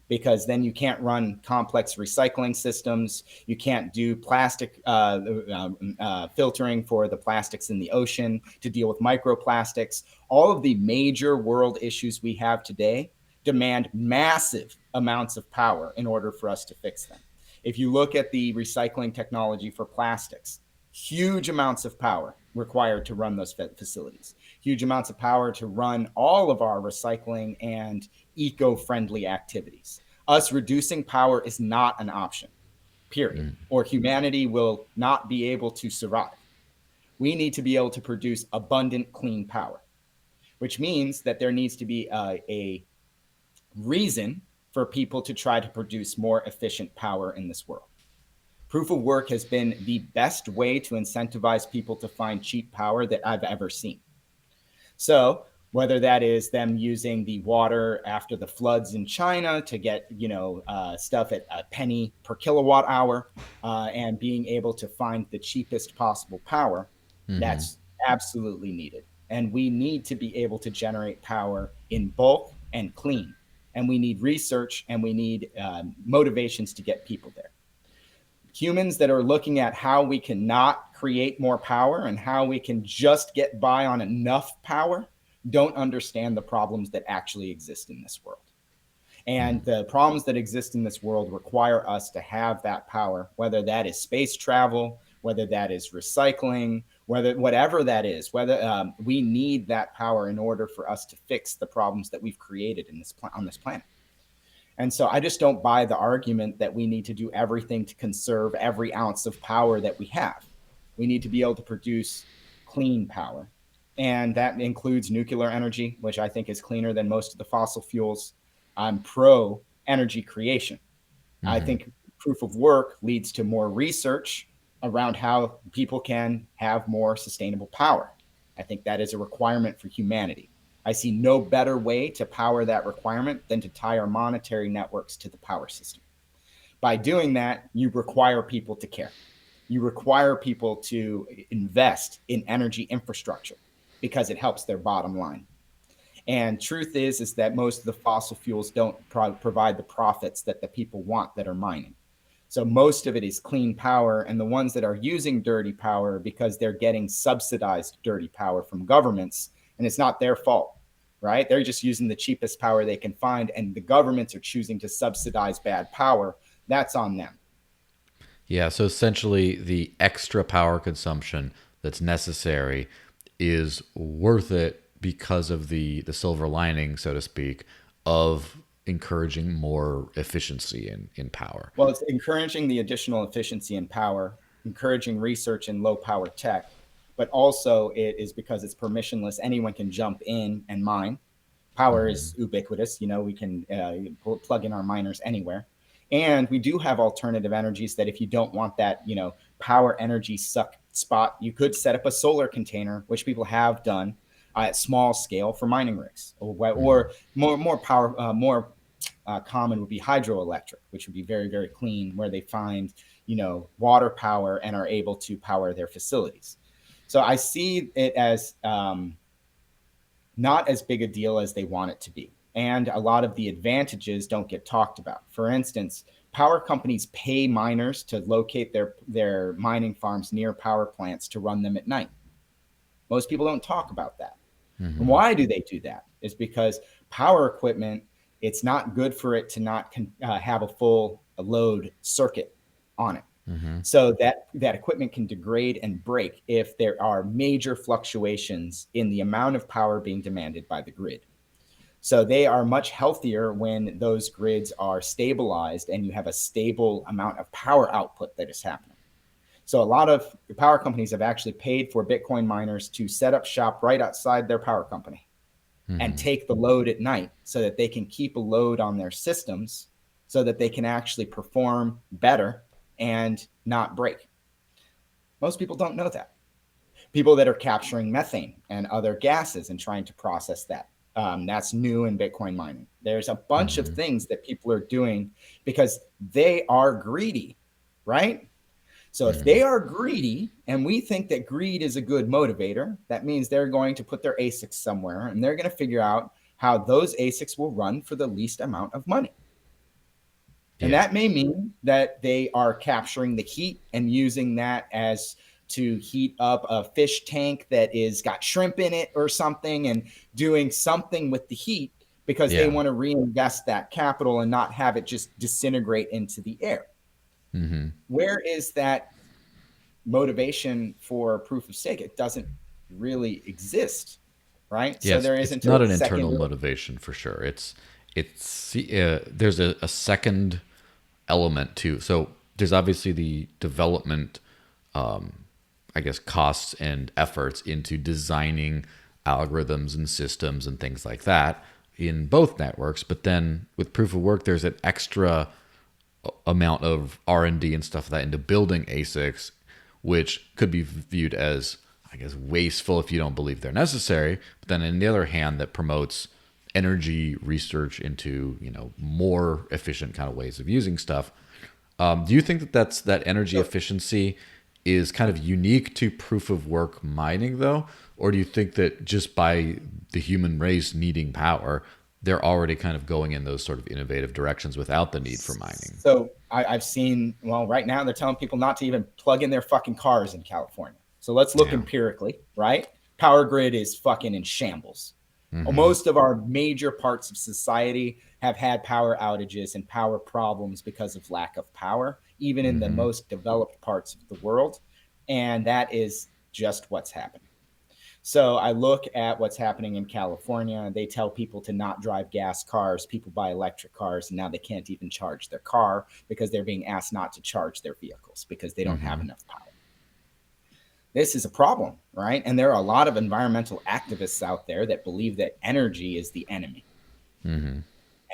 S1: because then you can't run complex recycling systems. You can't do plastic filtering for the plastics in the ocean to deal with microplastics. All of the major world issues we have today demand massive amounts of power in order for us to fix them. If you look at the recycling technology for plastics, huge amounts of power required to run those facilities, huge amounts of power to run all of our recycling and eco-friendly activities. Us reducing power is not an option, period, or humanity will not be able to survive. We need to be able to produce abundant, clean power, which means that there needs to be a reason for people to try to produce more efficient power in this world. Proof of work has been the best way to incentivize people to find cheap power that I've ever seen. So whether that is them using the water after the floods in China to get, stuff at a penny per kilowatt hour, and being able to find the cheapest possible power, that's absolutely needed. And we need to be able to generate power in bulk and clean. And we need research, and we need motivations to get people there. Humans that are looking at how we can not create more power and how we can just get by on enough power don't understand the problems that actually exist in this world. And the problems that exist in this world require us to have that power, whether that is space travel, whether that is recycling, whatever that is, whether we need that power in order for us to fix the problems that we've created on this planet. And so I just don't buy the argument that we need to do everything to conserve every ounce of power that we have. We need to be able to produce clean power. And that includes nuclear energy, which I think is cleaner than most of the fossil fuels. I'm pro energy creation. I think proof of work leads to more research around how people can have more sustainable power. I think that is a requirement for humanity. I see no better way to power that requirement than to tie our monetary networks to the power system. By doing that, you require people to care. You require people to invest in energy infrastructure because it helps their bottom line. And truth is that most of the fossil fuels don't provide the profits that the people want that are mining. So most of it is clean power, and the ones that are using dirty power because they're getting subsidized dirty power from governments, and it's not their fault, right? They're just using the cheapest power they can find, and the governments are choosing to subsidize bad power. That's on them.
S2: Yeah, so essentially the extra power consumption that's necessary is worth it because of the silver lining, so to speak, of encouraging more efficiency in power.
S1: Well, it's encouraging the additional efficiency and power, encouraging research in low power tech, but also it is because it's permissionless. Anyone can jump in and mine. Power is ubiquitous. We can plug in our miners anywhere. And we do have alternative energies that if you don't want that, power energy suck spot, you could set up a solar container, which people have done at small scale for mining rigs, or more power, more common would be hydroelectric, which would be very, very clean, where they find, water power and are able to power their facilities. So I see it as not as big a deal as they want it to be. And a lot of the advantages don't get talked about. For instance, power companies pay miners to locate their mining farms near power plants to run them at night. Most people don't talk about that. And why do they do that? Is because power equipment, it's not good for it to not have a full load circuit on it. So that equipment can degrade and break if there are major fluctuations in the amount of power being demanded by the grid. So they are much healthier when those grids are stabilized and you have a stable amount of power output that is happening. So a lot of power companies have actually paid for Bitcoin miners to set up shop right outside their power company and take the load at night so that they can keep a load on their systems so that they can actually perform better and not break. Most people don't know that. People that are capturing methane and other gases and trying to process that. That's new in Bitcoin mining. There's a bunch of things that people are doing because they are greedy, right? So if they are greedy, and we think that greed is a good motivator, that means they're going to put their ASICs somewhere and they're going to figure out how those ASICs will run for the least amount of money. And that may mean that they are capturing the heat and using that as to heat up a fish tank that is got shrimp in it or something, and doing something with the heat because they want to reinvest that capital and not have it just disintegrate into the air. Where is that motivation for proof of stake? It doesn't really exist, right?
S2: Yes,
S1: So there
S2: it's
S1: isn't
S2: not
S1: a
S2: an internal
S1: second
S2: motivation for sure. There's a second element too. So there's obviously the development, I guess, costs and efforts into designing algorithms and systems and things like that in both networks. But then with proof of work, there's an extra amount of R&D and stuff like that into building ASICs, which could be viewed as, I guess, wasteful if you don't believe they're necessary. But then on the other hand, that promotes energy research into, more efficient kind of ways of using stuff. Do you think that energy efficiency is kind of unique to proof of work mining though? Or do you think that just by the human race needing power, they're already kind of going in those sort of innovative directions without the need for mining?
S1: So I've seen, right now they're telling people not to even plug in their fucking cars in California. So let's look empirically, right? Power grid is fucking in shambles. Most of our major parts of society have had power outages and power problems because of lack of power, even in the most developed parts of the world. And that is just what's happening. So I look at what's happening in California. They tell people to not drive gas cars. People buy electric cars, and now they can't even charge their car because they're being asked not to charge their vehicles because they don't have enough power. This is a problem, right? And there are a lot of environmental activists out there that believe that energy is the enemy. And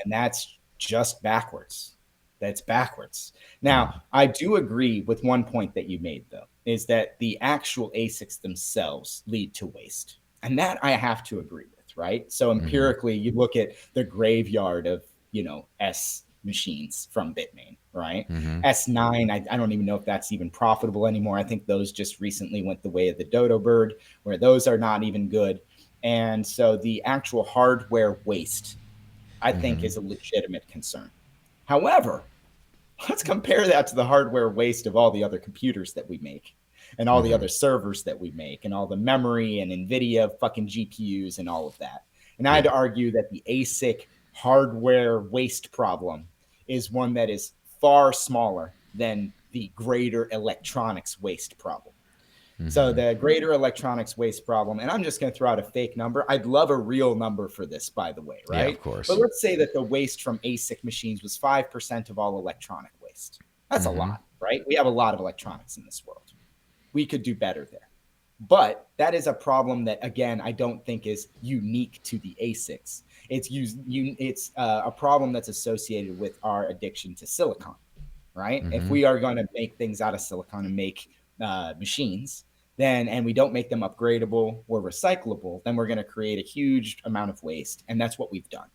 S1: that's just backwards. That's backwards. Now, I do agree with one point that you made, though, is that the actual ASICs themselves lead to waste. And that I have to agree with, right? So empirically, you look at the graveyard of, machines from Bitmain, right?
S2: Mm-hmm.
S1: S9, I don't even know if that's even profitable anymore. I think those just recently went the way of the dodo bird, where those are not even good. And so the actual hardware waste, I think,
S2: Mm-hmm.
S1: is a legitimate concern. However, let's compare that to the hardware waste of all the other computers that we make and all the
S2: Mm-hmm.
S1: other servers that we make and all the memory and NVIDIA fucking GPUs and all of that. And I'd
S2: Yeah.
S1: argue that the ASIC hardware waste problem is one that is far smaller than the greater electronics waste problem. So
S2: Mm-hmm.
S1: the greater electronics waste problem, and I'm just going to throw out a fake number. I'd love a real number for this, by the way,
S2: Yeah, of
S1: right? But
S2: course.
S1: let's say that the waste from ASIC machines was 5% of all electronic waste. That's a
S2: Mm-hmm.
S1: lot, right? We have a lot of electronics in this world. We could do better there. But that is a problem that, again, I don't think is unique to the ASICs. It's a problem that's associated with our addiction to silicon, right? If
S2: Mm-hmm.
S1: we are going to make things out of silicon and make machines, then and we don't make them upgradable or recyclable, then we're going to create a huge amount of waste, and that's what we've done.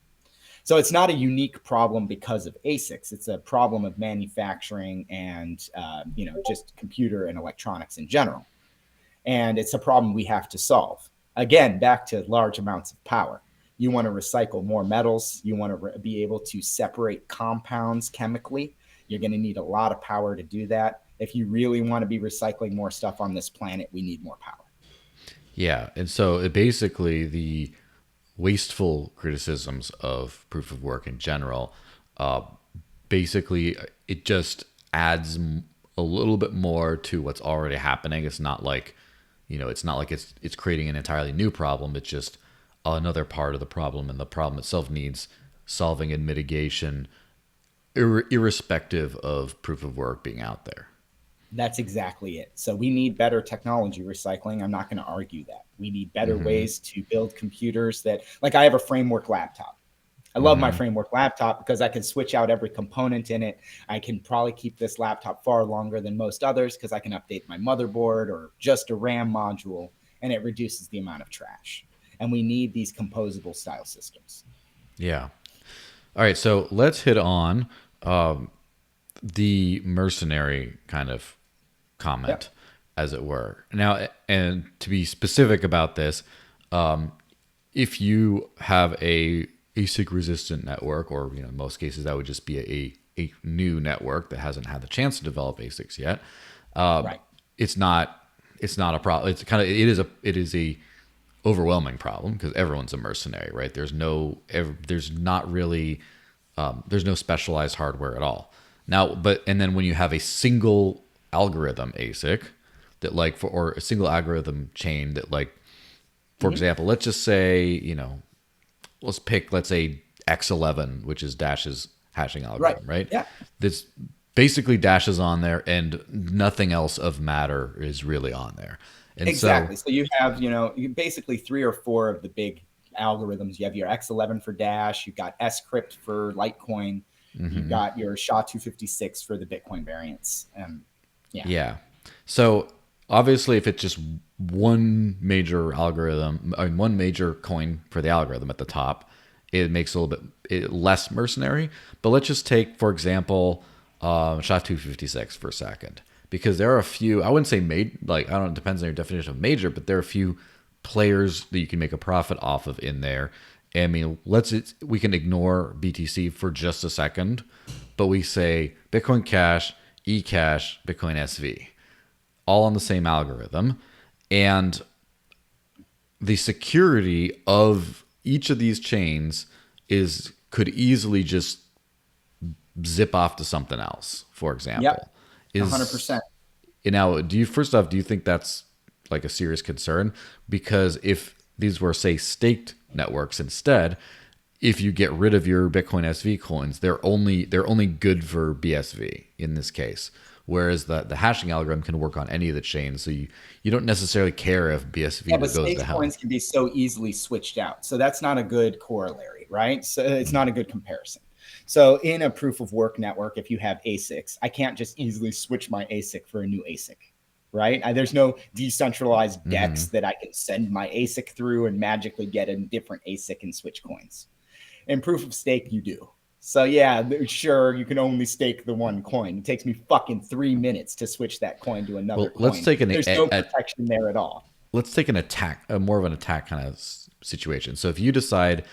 S1: So it's not a unique problem because of ASICs. It's a problem of manufacturing and just computer and electronics in general, and it's a problem we have to solve. Again, back to large amounts of power. You want to recycle more metals. You want to be able to separate compounds chemically. You're going to need a lot of power to do that. If you really want to be recycling more stuff on this planet, we need more power.
S2: Yeah. And so basically, the wasteful criticisms of proof of work in general, uh, basically, it just adds a little bit more to what's already happening. It's not like, it's not like it's creating an entirely new problem. It's just another part of the problem, and the problem itself needs solving and mitigation, irrespective of proof of work being out there.
S1: That's exactly it. So we need better technology recycling. I'm not going to argue that. We need better
S2: Mm-hmm.
S1: ways to build computers that, like, I have a framework laptop. I love my
S2: Mm-hmm.
S1: framework laptop because I can switch out every component in it. I can probably keep this laptop far longer than most others because I can update my motherboard or just a RAM module, and it reduces the amount of trash. And we need these composable style systems.
S2: Yeah. All right. So let's hit on the mercenary kind of comment,
S1: Yep.
S2: as it were. Now, and to be specific about this, if you have a ASIC resistant network, or in most cases that would just be a new network that hasn't had the chance to develop ASICs yet,
S1: Right.
S2: it's not a problem. It is a overwhelming problem because everyone's a mercenary, right? There's not really there's no specialized hardware at all. Now, and then when you have a single algorithm ASIC that or a single algorithm chain that for example, let's just say, let's say X11, which is Dash's hashing
S1: Right.
S2: algorithm, right?
S1: Yeah.
S2: This basically Dash is on there and nothing else of matter is really on there. And so,
S1: Exactly. So you have, basically three or four of the big algorithms. You have your X11 for Dash, you've got Scrypt for Litecoin, you've
S2: mhm.
S1: got your SHA-256 for the Bitcoin variants. Yeah.
S2: Yeah. So obviously, if it's just one major algorithm, one major coin for the algorithm at the top, it makes a little bit less mercenary. But let's just take, for example, SHA-256 for a second, because there are a few. I wouldn't say made like I don't know, it depends on your definition of major, but there are a few players that you can make a profit off of in there. I mean, we can ignore BTC for just a second, but we say Bitcoin Cash, eCash, Bitcoin SV, all on the same algorithm. And the security of each of these chains could easily just zip off to something else, for
S1: Yep.
S2: example. Is
S1: 100%.
S2: now, first off, do you think that's like a serious concern? Because if these were, say, staked networks instead, if you get rid of your Bitcoin SV coins, they're only good for BSV in this case. Whereas the hashing algorithm can work on any of the chains, so you don't necessarily care if
S1: Yeah,
S2: BSV
S1: but
S2: goes to
S1: staked
S2: hell.
S1: coins can be so easily switched out. So that's not a good corollary, right? So it's not a good comparison. So in a proof of work network, if you have ASICs, I can't just easily switch my ASIC for a new ASIC, right? There's no decentralized
S2: Mm-hmm.
S1: DEX that I can send my ASIC through and magically get a different ASIC and switch coins. In proof of stake, you do. So yeah, sure, you can only stake the one coin. It takes me fucking 3 minutes to switch that coin to another
S2: Well, let's
S1: coin.
S2: take
S1: There's no protection there at all.
S2: let's take an attack, more of an attack kind of situation. So if you decide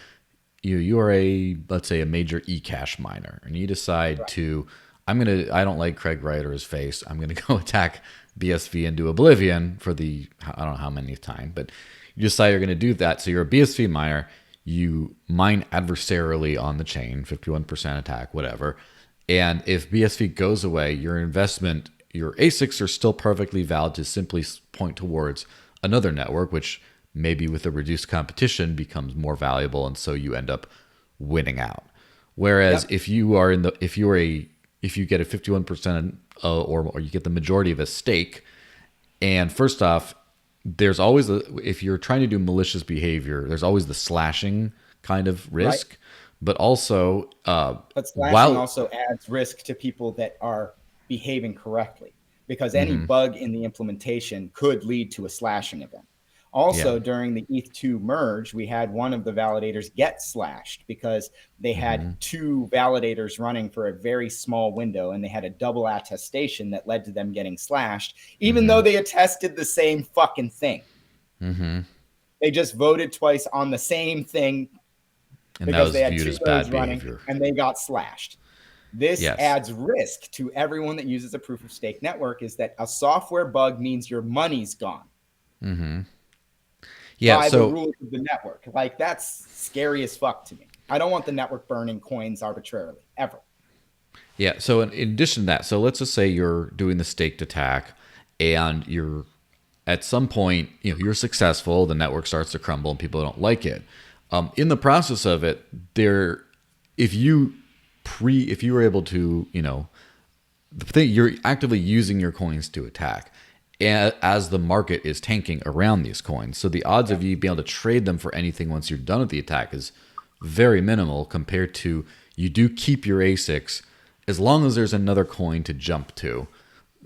S2: you are a, let's say, a major eCash miner, and you decide to, I don't like Craig Wright or his face. I'm gonna go attack BSV into oblivion for the, I don't know how many time, but you decide you're gonna do that. So you're a BSV miner. You mine adversarially on the chain, 51% attack, whatever. And if BSV goes away, your investment, your ASICs are still perfectly valid to simply point towards another network, which maybe with a reduced competition becomes more valuable, and so you end up winning out. Whereas
S1: Yep.
S2: if you are in the, if you get a 51% or you get the majority of a stake, and first off, there's always if you're trying to do malicious behavior, there's always the slashing kind of
S1: Right.
S2: risk, but also
S1: But slashing
S2: while
S1: also adds risk to people that are behaving correctly because any
S2: mhm,
S1: bug in the implementation could lead to a slashing event.
S2: yeah,
S1: Also, during the ETH2 merge, we had one of the validators get slashed because they had
S2: mhm,
S1: two validators running for a very small window and they had a double attestation that led to them getting slashed, even though
S2: mhm,
S1: they attested the same fucking thing.
S2: mhm,
S1: They just voted twice on the same thing
S2: and that
S1: because they
S2: was
S1: had
S2: viewed
S1: two
S2: as
S1: nodes
S2: bad
S1: running
S2: behavior.
S1: and they got slashed. This
S2: Yes.
S1: adds risk to everyone that uses a proof of stake network is that a software bug means your money's gone
S2: Yeah.
S1: by the
S2: So
S1: rules of the network. Like that's scary as fuck to me. I don't want the network burning coins arbitrarily ever.
S2: yeah. So in addition to that, so let's just say you're doing the staked attack, and you're at some point, you're successful. The network starts to crumble, and people don't like it. In the process of it, if you if you were able to, the thing, you're actively using your coins to attack as the market is tanking around these coins. So the odds
S1: Yeah.
S2: of you being able to trade them for anything once you're done with the attack is very minimal compared to, you do keep your ASICs as long as there's another coin to jump to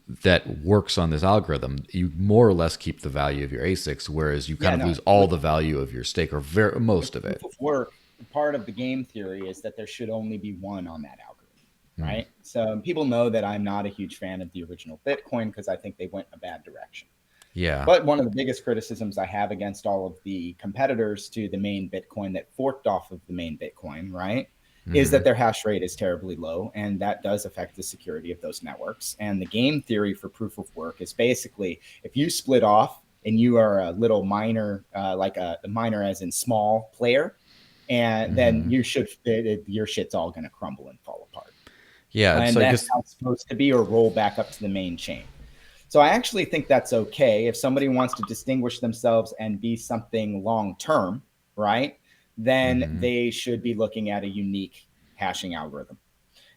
S2: that works on this algorithm. You more or less keep the value of your ASICs, whereas you
S1: Yeah,
S2: kind of
S1: no.
S2: lose all the value of your stake, or
S1: With
S2: most of
S1: proof
S2: it.
S1: of work, part of the game theory is that there should only be one on that algorithm, right? So people know that I'm not a huge fan of the original Bitcoin because I think they went a bad direction.
S2: Yeah.
S1: But one of the biggest criticisms I have against all of the competitors to the main Bitcoin that forked off of the main Bitcoin, right, is that their hash rate is terribly low. And that does affect the security of those networks. And the game theory for proof of work is basically if you split off and you are a little minor, like a minor as in small player, and then your shit's all going to crumble and fall apart.
S2: Yeah.
S1: And
S2: So I
S1: that's
S2: guess,
S1: how it's supposed to be, or roll back up to the main chain. So I actually think that's okay if somebody wants to distinguish themselves and be something long term, right? Then they should be looking at a unique hashing algorithm.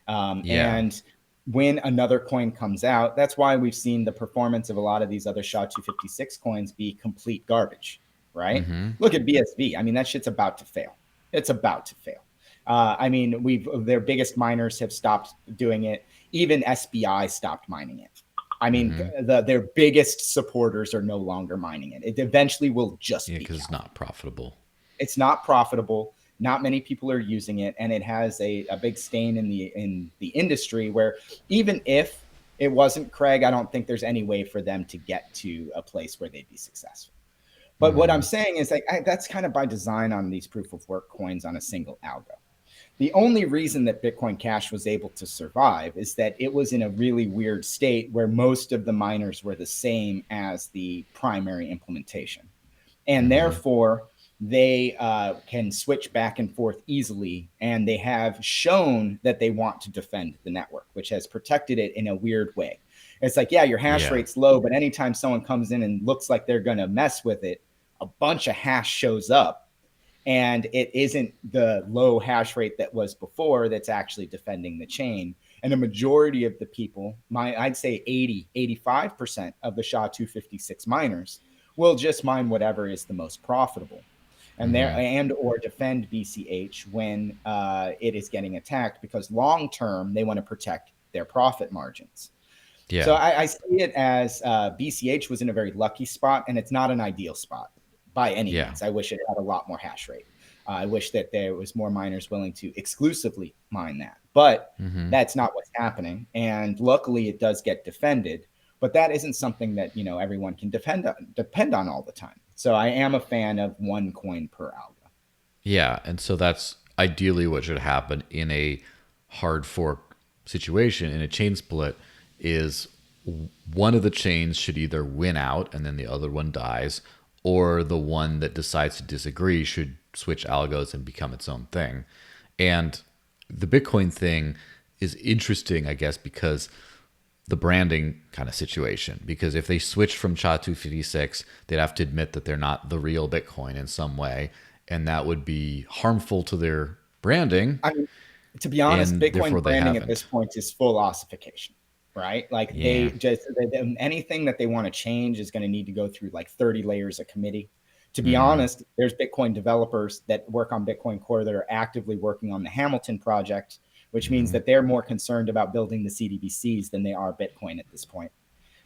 S2: yeah.
S1: And when another coin comes out, that's why we've seen the performance of a lot of these other SHA-256 coins be complete garbage, right? Look at BSV. I mean, that shit's about to fail. It's about to fail. I mean, their biggest miners have stopped doing it. Even SBI stopped mining it. I mean, their biggest supporters are no longer mining it. It eventually will just
S2: Yeah,
S1: be
S2: because it's
S1: counted.
S2: not profitable.
S1: It's not profitable. Not many people are using it, and it has a big stain in the industry. Where even if it wasn't Craig, I don't think there's any way for them to get to a place where they'd be successful. But what I'm saying is like that's kind of by design on these proof of work coins on a single algo. The only reason that Bitcoin Cash was able to survive is that it was in a really weird state where most of the miners were the same as the primary implementation. And therefore, they can switch back and forth easily. And they have shown that they want to defend the network, which has protected it in a weird way. It's like, yeah, your hash
S2: Yeah.
S1: rate's low, but anytime someone comes in and looks like they're going to mess with it, a bunch of hash shows up, and it isn't the low hash rate that was before that's actually defending the chain. And a majority of the people, I'd say 85% of the SHA-256 miners will just mine whatever is the most profitable and or defend BCH when it is getting attacked, because long term they want to protect their profit margins. So
S2: Yeah.
S1: I see it as BCH was in a very lucky spot, and it's not an ideal spot by any
S2: Yeah.
S1: means. I wish it had a lot more hash rate. I wish that there was more miners willing to exclusively mine that, but that's not what's happening. And luckily, it does get defended. But that isn't something that everyone can depend on all the time. So I am a fan of one coin per algo.
S2: Yeah, and so that's ideally what should happen in a hard fork situation. In a chain split, is one of the chains should either win out and then the other one dies, or the one that decides to disagree should switch algos and become its own thing. And the Bitcoin thing is interesting, I guess, because the branding kind of situation. Because if they switch from SHA-256, they'd have to admit that they're not the real Bitcoin in some way, and that would be harmful to their branding.
S1: I mean, to be honest,
S2: And
S1: Bitcoin
S2: therefore they
S1: branding at
S2: haven't.
S1: this point is full ossification, right? Like
S2: Yeah.
S1: anything that they want to change is going to need to go through like 30 layers of committee. To be
S2: Mm-hmm.
S1: honest, there's Bitcoin developers that work on Bitcoin Core that are actively working on the Hamilton project, which means
S2: Mm-hmm.
S1: that they're more concerned about building the CDBCs than they are Bitcoin at this point,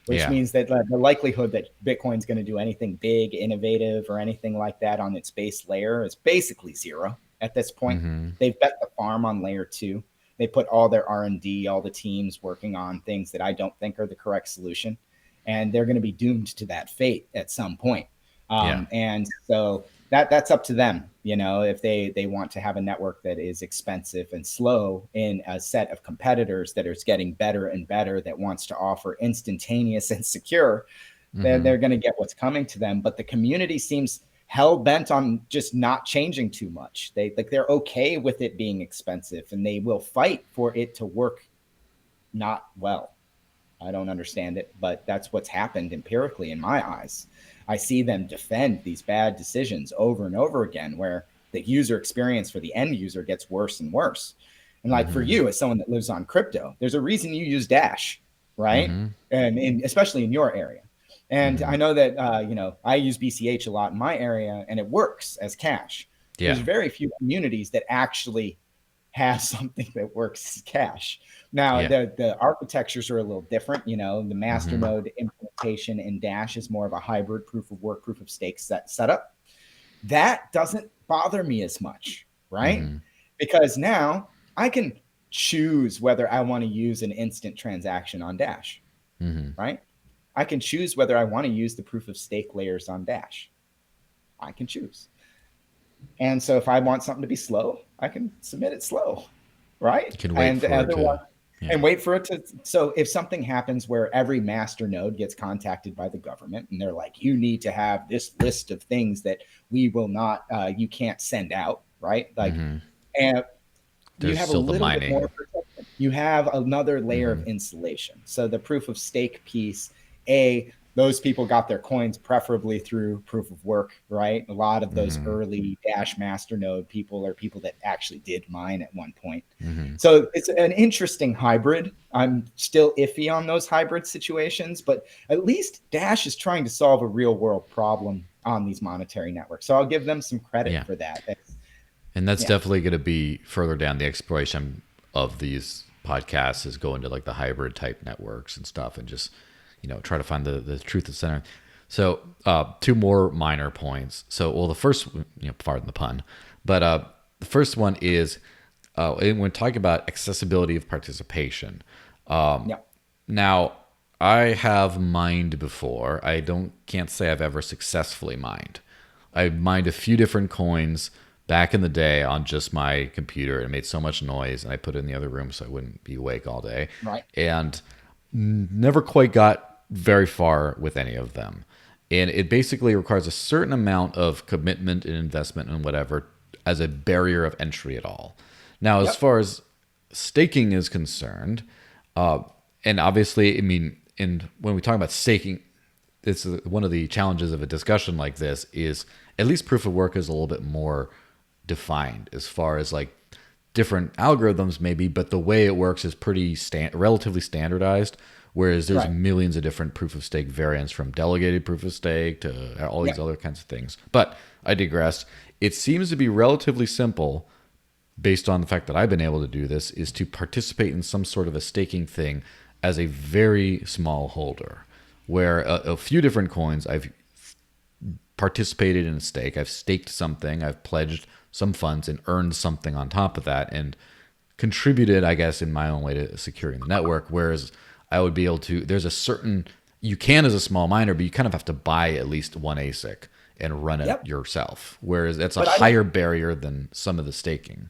S1: which
S2: Yeah.
S1: means that the likelihood that Bitcoin's going to do anything big, innovative, or anything like that on its base layer is basically zero at this point.
S2: Mm-hmm.
S1: They've bet the farm on layer two. They put all their R&D, all the teams working on things that I don't think are the correct solution, and they're going to be doomed to that fate at some point.
S2: Yeah.
S1: And so that's up to them, if they want to have a network that is expensive and slow in a set of competitors that is getting better and better, that wants to offer instantaneous and secure, then
S2: Mm-hmm.
S1: they're going to get what's coming to them. But the community seems hell bent on just not changing too much. They're okay with it being expensive, and they will fight for it to work not well. I don't understand it, but that's what's happened empirically in my eyes. I see them defend these bad decisions over and over again, where the user experience for the end user gets worse and worse. And like for
S2: Mm-hmm.
S1: you, as someone that lives on crypto, there's a reason you use Dash, right?
S2: Mm-hmm.
S1: And especially in your area. And
S2: Mm-hmm.
S1: I know that I use BCH a lot in my area, and it works as cash. There's
S2: Yeah.
S1: very few communities that actually have something that works as cash. Now,
S2: Yeah.
S1: the architectures are a little different. The
S2: Mm-hmm.
S1: masternode implementation in Dash is more of a hybrid proof of work, proof of stake setup. That doesn't bother me as much, right?
S2: Mm-hmm.
S1: Because now I can choose whether I want to use an instant transaction on Dash,
S2: Mm-hmm.
S1: right? I can choose whether I want to use the proof of stake layers on Dash. I can choose. And so if I want something to be slow, I can submit it slow, right?
S2: You can wait
S1: And
S2: for it to.
S1: otherwise,
S2: Yeah.
S1: and wait for it to. So if something happens where every master node gets contacted by the government and they're like, you need to have this list of things that we will not, you can't send out, right? Like,
S2: Mm-hmm.
S1: and you
S2: There's
S1: have a
S2: still the
S1: little bit more
S2: mining.
S1: protection. You have another layer
S2: Mm-hmm.
S1: of insulation. So the proof of stake piece, those people got their coins preferably through proof of work, right? A lot of those
S2: Mm-hmm.
S1: early Dash masternode people are people that actually did mine at one point.
S2: Mm-hmm.
S1: So it's an interesting hybrid. I'm still iffy on those hybrid situations, but at least Dash is trying to solve a real world problem on these monetary networks. So I'll give them some credit
S2: Yeah.
S1: for that.
S2: And that's
S1: Yeah.
S2: definitely going to be further down the exploration of these podcasts, is going to like the hybrid type networks and stuff, and just try to find the truth of center. So two more minor points. So well, the first, pardon the pun, but the first one is when talking about accessibility of participation.
S1: Yeah.
S2: Now, I have mined before. I can't say I've ever successfully mined. I mined a few different coins back in the day on just my computer. It made so much noise, and I put it in the other room so I wouldn't be awake all day.
S1: Right.
S2: And never quite got very far with any of them. And it basically requires a certain amount of commitment and investment and whatever as a barrier of entry at all. Now, as
S1: Yep.
S2: far as staking is concerned, and obviously, I mean, when we talk about staking, it's one of the challenges of a discussion like this is at least proof of work is a little bit more defined as far as like different algorithms maybe, but the way it works is pretty relatively standardized. Whereas there's
S1: Right.
S2: millions of different proof of stake variants, from delegated proof of stake to all these
S1: Yep.
S2: other kinds of things. But I digress. It seems to be relatively simple, based on the fact that I've been able to do this, is to participate in some sort of a staking thing as a very small holder, where a few different coins I've participated in a stake. I've staked something. I've pledged some funds and earned something on top of that and contributed, I guess, in my own way to securing the network. Whereas I would be able to, there's a certain, you can as a small miner, but you kind of have to buy at least one ASIC and run it
S1: Yep.
S2: yourself. Whereas that's a
S1: But I don't.
S2: higher barrier than some of the staking.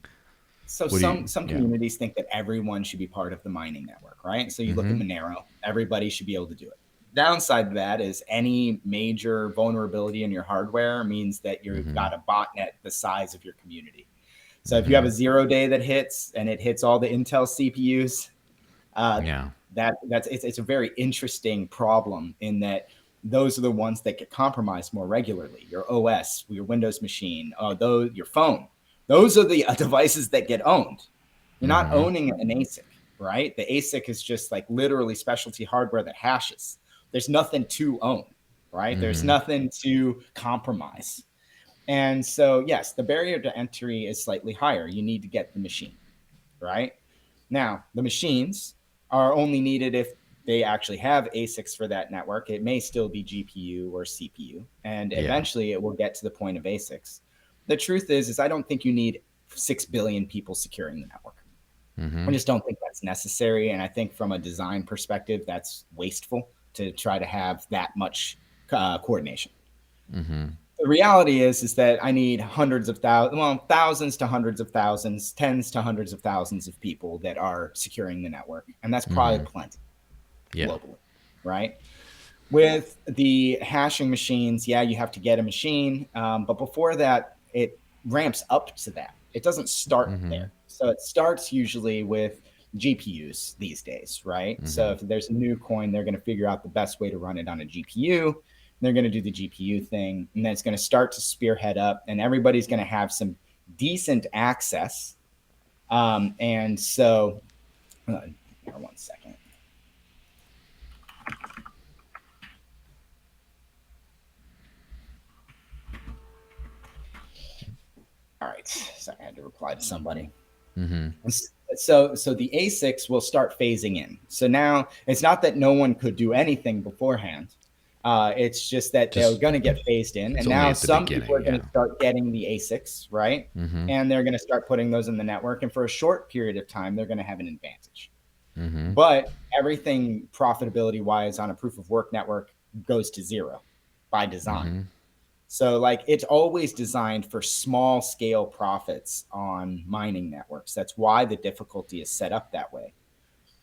S1: So
S2: What do you,
S1: some
S2: yeah.
S1: communities think that everyone should be part of the mining network, right? So you look at
S2: Mm-hmm.
S1: Monero, everybody should be able to do it. Downside to that is any major vulnerability in your hardware means that you've
S2: Mm-hmm.
S1: got a botnet the size of your community. So if you have
S2: Mm-hmm.
S1: a 0 day that hits and it hits all the Intel CPUs, uh,
S2: Yeah.
S1: it's a very interesting problem in that those are the ones that get compromised more regularly. Your OS, your Windows machine, your phone. Those are the devices that get owned. You're not
S2: Mm-hmm.
S1: owning an ASIC, right? The ASIC is just like literally specialty hardware that hashes. There's nothing to own, right? There's
S2: Mm-hmm.
S1: nothing to compromise. And so, yes, the barrier to entry is slightly higher. You need to get the machine, right? Now, the machines are only needed if they actually have ASICs for that network. It may still be GPU or CPU, and
S2: Yeah.
S1: eventually it will get to the point of ASICs. The truth is I don't think you need 6 billion people securing the network. I
S2: Mm-hmm.
S1: just don't think that's necessary. And I think from a design perspective, that's wasteful to try to have that much coordination.
S2: Mm-hmm.
S1: The reality is that I need hundreds of thousands, well, thousands to hundreds of thousands, tens to hundreds of thousands of people that are securing the network. And that's probably
S2: Mm-hmm.
S1: plenty
S2: Yeah.
S1: globally, right? With the hashing machines, yeah, you have to get a machine. But before that, it ramps up to that. It doesn't start
S2: Mm-hmm.
S1: there. So it starts usually with GPUs these days, right? So
S2: Mm-hmm.
S1: if there's a new coin, they're going to figure out the best way to run it on a GPU. They're going to do the GPU thing, and then it's going to start to spearhead up, and everybody's going to have some decent access. And so, here, one second. All right, so I had to reply to somebody.
S2: Mm-hmm.
S1: So the ASICs will start phasing in. So now it's not that no one could do anything beforehand. It's just that they're
S2: Just,
S1: going to get phased in,
S2: it's
S1: and
S2: only
S1: now
S2: at the
S1: some people
S2: beginning.
S1: are going
S2: Yeah.
S1: to start getting the ASICs, right?
S2: Mm-hmm.
S1: And they're going to start putting those in the network, and for a short period of time, they're going to have an advantage.
S2: Mm-hmm.
S1: But everything profitability wise on a proof of work network goes to zero by design.
S2: Mm-hmm.
S1: So like it's always designed for small scale profits on mining networks. That's why the difficulty is set up that way.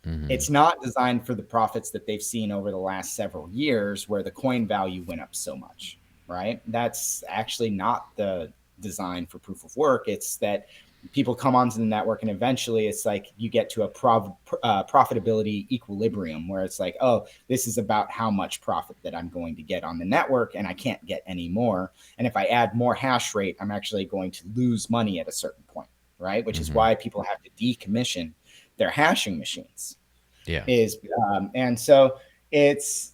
S2: Mm-hmm.
S1: It's not designed for the profits that they've seen over the last several years where the coin value went up so much, right? That's actually not the design for proof of work. It's that people come onto the network and eventually it's like you get to a profitability equilibrium where it's like, oh, this is about how much profit that I'm going to get on the network and I can't get any more. And if I add more hash rate, I'm actually going to lose money at a certain point, right? Which is
S2: Mm-hmm.
S1: why people have to decommission their hashing machines
S2: Yeah.
S1: is and so it's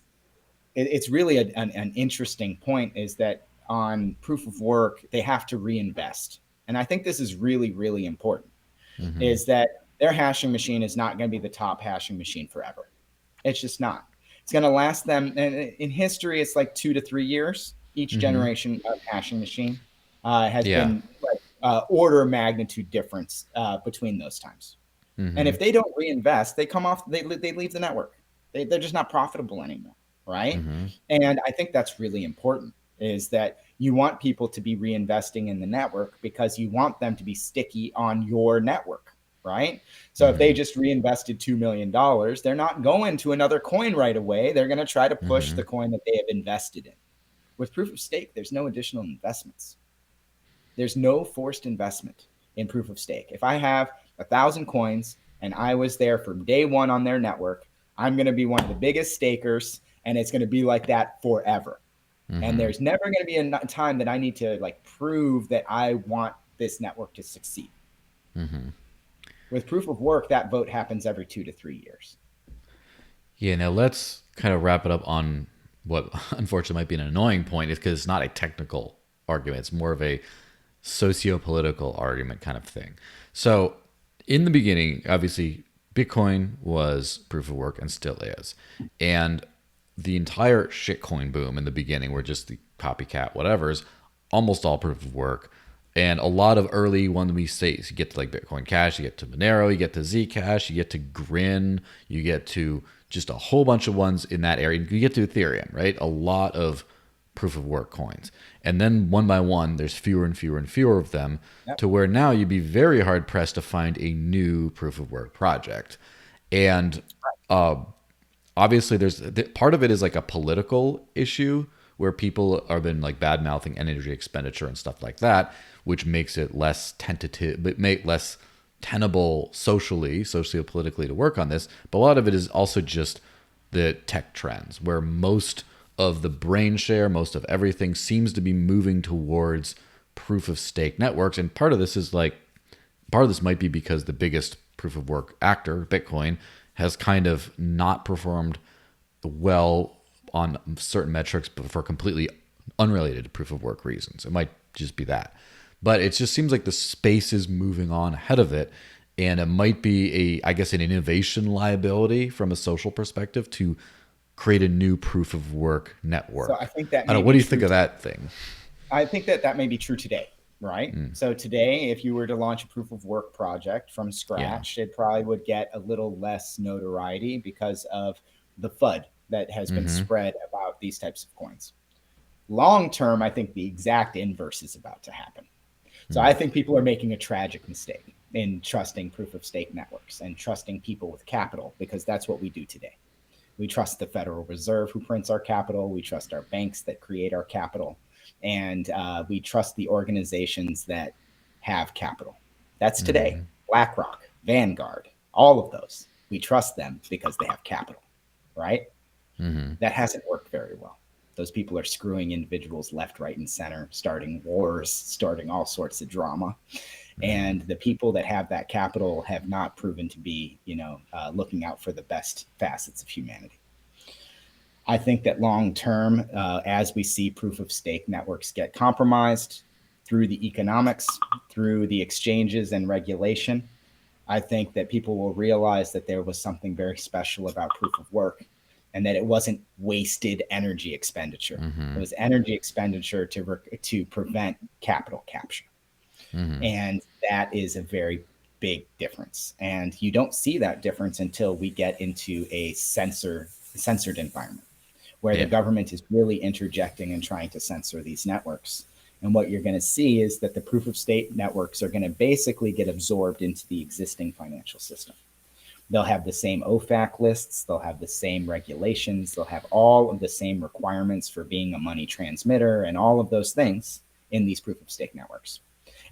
S1: really an interesting point is that on proof of work they have to reinvest, and I think this is really really important,
S2: Mm-hmm.
S1: is that their hashing machine is not going to be the top hashing machine forever. It's just not. It's going to last them, and in history it's like 2 to 3 years each
S2: Mm-hmm.
S1: generation of hashing machine has
S2: Yeah.
S1: been like order of magnitude difference between those times. And
S2: Mm-hmm.
S1: if they don't reinvest, they come off, they leave the network. They're just not profitable anymore. Right.
S2: Mm-hmm.
S1: And I think that's really important is that you want people to be reinvesting in the network because you want them to be sticky on your network. Right. So if they
S2: Mm-hmm.
S1: just reinvested $2 million, they're not going to another coin right away. They're going to try to push
S2: Mm-hmm.
S1: the coin that they have invested in. With proof of stake, there's no additional investments. There's no forced investment in proof of stake. If I have 1,000 coins and I was there from day one on their network, I'm going to be one of the biggest stakers, and it's going to be like that forever. And
S2: Mm-hmm.
S1: there's never going to be a time that I need to like prove that I want this network to succeed.
S2: Mm-hmm.
S1: With proof of work, that vote happens every 2 to 3 years.
S2: Yeah. Now let's kind of wrap it up on what unfortunately might be an annoying point is because it's not a technical argument. It's more of a socio-political argument kind of thing. So in the beginning, obviously, Bitcoin was proof of work and still is. And the entire shitcoin boom in the beginning were just the copycat whatever's almost all proof of work. And a lot of early one we say you get to like Bitcoin Cash, you get to Monero, you get to Zcash, you get to Grin, you get to just a whole bunch of ones in that area. You get to Ethereum, right? A lot of proof of work coins. And then one by one, there's fewer and fewer and fewer of them
S1: Yep.
S2: to where now you'd be very hard pressed to find a new proof of work project. And obviously there's part of it is like a political issue where people have been like bad mouthing energy expenditure and stuff like that, which makes it less tentative, but make less tenable socially, sociopolitically to work on this. But a lot of it is also just the tech trends where most of the brain share, most of everything seems to be moving towards proof of stake networks. And part of this is like, part of this might be because the biggest proof of work actor, Bitcoin, has kind of not performed well on certain metrics, but for completely unrelated to proof of work reasons. It might just be that. But it just seems like the space is moving on ahead of it. And it might be I guess, an innovation liability from a social perspective to create a new proof of work network.
S1: So I think that
S2: I don't know. What do you think of that thing?
S1: I think that may be true today, right? So today, if you were to launch a proof of work project from scratch, it probably would get a little less notoriety because of the FUD that has been spread about these types of coins. Long term, I think the exact inverse is about to happen. So I think people are making a tragic mistake in trusting proof of stake networks and trusting people with capital, because that's what we do today. We trust the Federal Reserve who prints our capital. We trust our banks that create our capital. And we trust the organizations that have capital. That's today. BlackRock, Vanguard, all of those. We trust them because they have capital, right? That hasn't worked very well. Those people are screwing individuals left, right, and center, starting wars, starting all sorts of drama. And the people that have that capital have not proven to be, looking out for the best facets of humanity. I think that long term, as we see proof of stake networks get compromised through the economics, through the exchanges and regulation, I think that people will realize that there was something very special about proof of work, and that it wasn't wasted energy expenditure. It was energy expenditure to prevent capital capture. And that is a very big difference. And you don't see that difference until we get into a censored environment where the government is really interjecting and trying to censor these networks. And what you're going to see is that the proof of stake networks are going to basically get absorbed into the existing financial system. They'll have the same OFAC lists. They'll have the same regulations. They'll have all of the same requirements for being a money transmitter and all of those things in these proof of stake networks.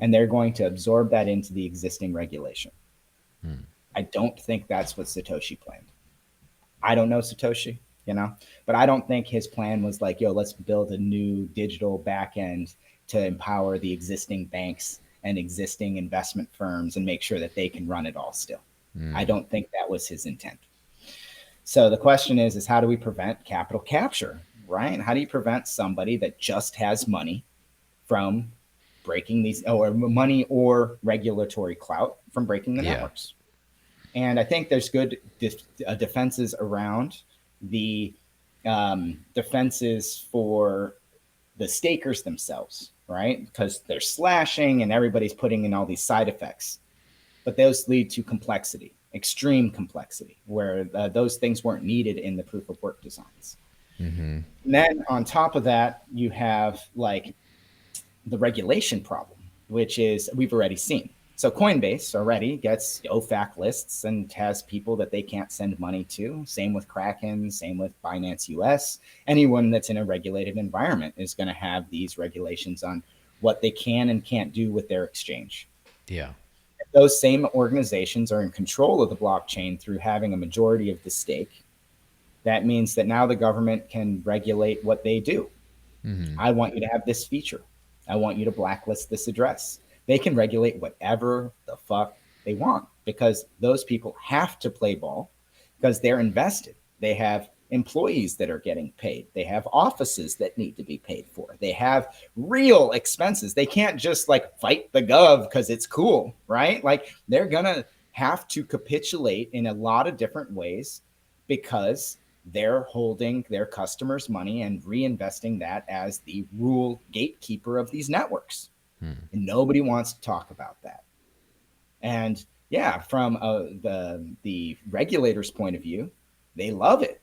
S1: And they're going to absorb that into the existing regulation. I don't think that's what Satoshi planned. I don't know Satoshi, but I don't think his plan was like, let's build a new digital backend to empower the existing banks and existing investment firms and make sure that they can run it all still. I don't think that was his intent. So the question is how do we prevent capital capture, right? How do you prevent somebody that just has money from breaking these, or money or regulatory clout from breaking the networks? And I think there's good defenses around the defenses for the stakers themselves, right? Because they're slashing and everybody's putting in all these side effects. But those lead to complexity, extreme complexity, where those things weren't needed in the proof of work designs. And then on top of that, you have like the regulation problem, which is we've already seen. So Coinbase already gets OFAC lists and has people that they can't send money to. Same with Kraken, same with Binance US. Anyone that's in a regulated environment is going to have these regulations on what they can and can't do with their exchange.
S2: Yeah.
S1: Those same organizations are in control of the blockchain through having a majority of the stake. That means that now the government can regulate what they do. I want you to have this feature. I want you to blacklist this address. They can regulate whatever the fuck they want because those people have to play ball because they're invested. They have employees that are getting paid. They have offices that need to be paid for. They have real expenses. They can't just like fight the gov because it's cool, right? Like they're going to have to capitulate in a lot of different ways because they're holding their customers' money and reinvesting that as the rule gatekeeper of these networks. And nobody wants to talk about that. And yeah, from the regulator's point of view, they love it.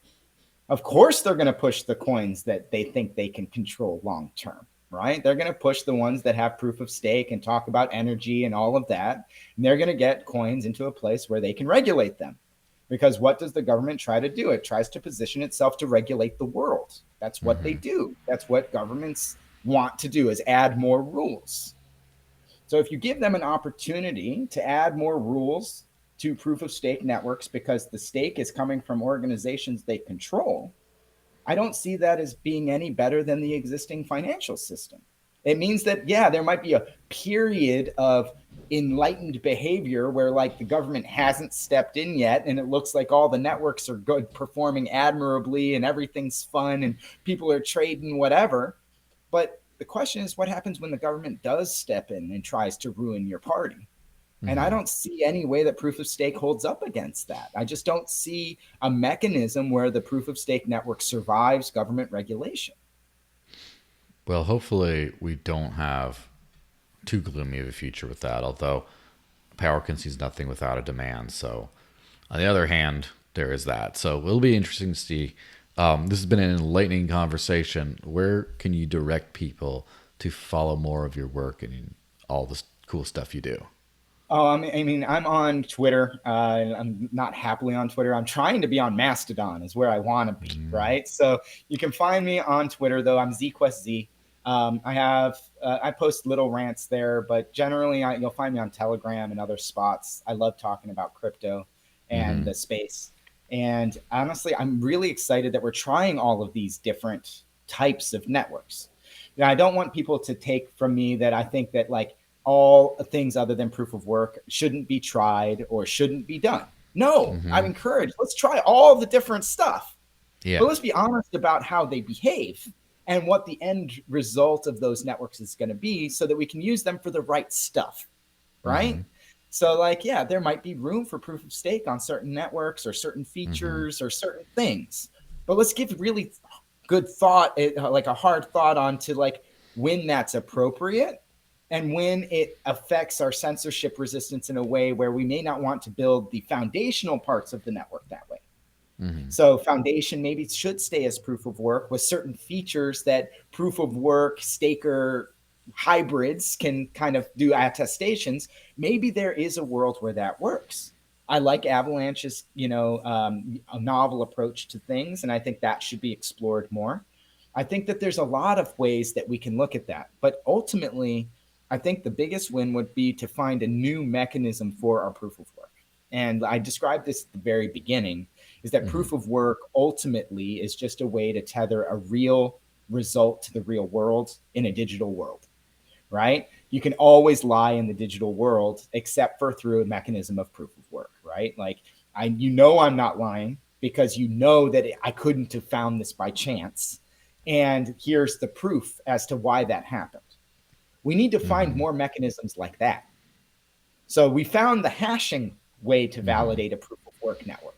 S1: Of course, they're going to push the coins that they think they can control long term, right? They're going to push the ones that have proof of stake and talk about energy and all of that. And they're going to get coins into a place where they can regulate them. Because what does the government try to do? It tries to position itself to regulate the world. That's what they do. That's what governments want to do, is add more rules. So if you give them an opportunity to add more rules to proof of stake networks because the stake is coming from organizations they control, I don't see that as being any better than the existing financial system. It means that, yeah, there might be a period of enlightened behavior where like the government hasn't stepped in yet and it looks like all the networks are good, performing admirably, and everything's fun and people are trading whatever. But the question is, what happens when the government does step in and tries to ruin your party? And I don't see any way that proof of stake holds up against that. I just don't see a mechanism where the proof of stake network survives government regulation.
S2: Well, hopefully we don't have too gloomy of a future with that, although power concedes nothing without a demand. So, on the other hand, there is that. So, it'll be interesting to see. This has been an enlightening conversation. Where can you direct people to follow more of your work and all this cool stuff you do?
S1: Oh, I mean, I'm on Twitter. I'm not happily on Twitter. I'm trying to be on Mastodon, is where I want to be, right? So you can find me on Twitter, though. I'm ZQuestZ. I post little rants there, but generally you'll find me on Telegram and other spots. I love talking about crypto and the space. And honestly, I'm really excited that we're trying all of these different types of networks. Now, I don't want people to take from me that I think that like all things other than proof of work shouldn't be tried or shouldn't be done. No, I'm encouraged. Let's try all the different stuff.
S2: Yeah.
S1: But let's be honest about how they behave and what the end result of those networks is going to be so that we can use them for the right stuff, right? So, like, yeah, there might be room for proof of stake on certain networks or certain features or certain things. But let's give really good thought, like a hard thought onto like when that's appropriate and when it affects our censorship resistance in a way where we may not want to build the foundational parts of the network that way. So foundation maybe should stay as proof of work with certain features that proof of work staker hybrids can kind of do attestations. Maybe there is a world where that works. I like Avalanche's, a novel approach to things, and I think that should be explored more. I think that there's a lot of ways that we can look at that, but ultimately, I think the biggest win would be to find a new mechanism for our proof of work. And I described this at the very beginning, is that proof of work ultimately is just a way to tether a real result to the real world in a digital world, right? You can always lie in the digital world, except for through a mechanism of proof of work, right? Like I'm not lying because you know that I couldn't have found this by chance. And here's the proof as to why that happened. We need to find more mechanisms like that. So we found the hashing way to validate a proof of work network.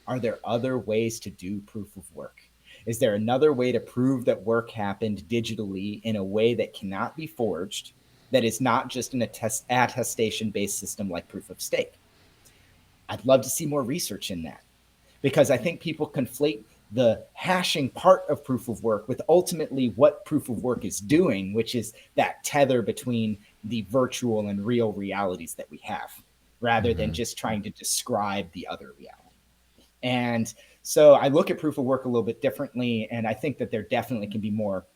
S1: Are there other ways to do proof of work? Is there another way to prove that work happened digitally in a way that cannot be forged, that is not just an attestation-based system like proof of stake? I'd love to see more research in that because I think people conflate the hashing part of proof of work with ultimately what proof of work is doing, which is that tether between the virtual and real realities that we have, rather than just trying to describe the other reality. And so I look at proof of work a little bit differently, and I think that there definitely can be more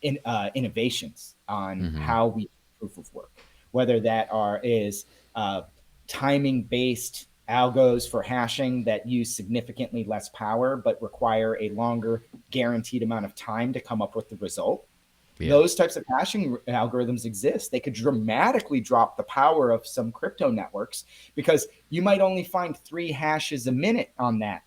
S1: innovations on how we do proof of work, whether is timing-based algos for hashing that use significantly less power but require a longer guaranteed amount of time to come up with the result. Yeah. Those types of hashing algorithms exist. They could dramatically drop the power of some crypto networks because you might only find 3 hashes a minute on that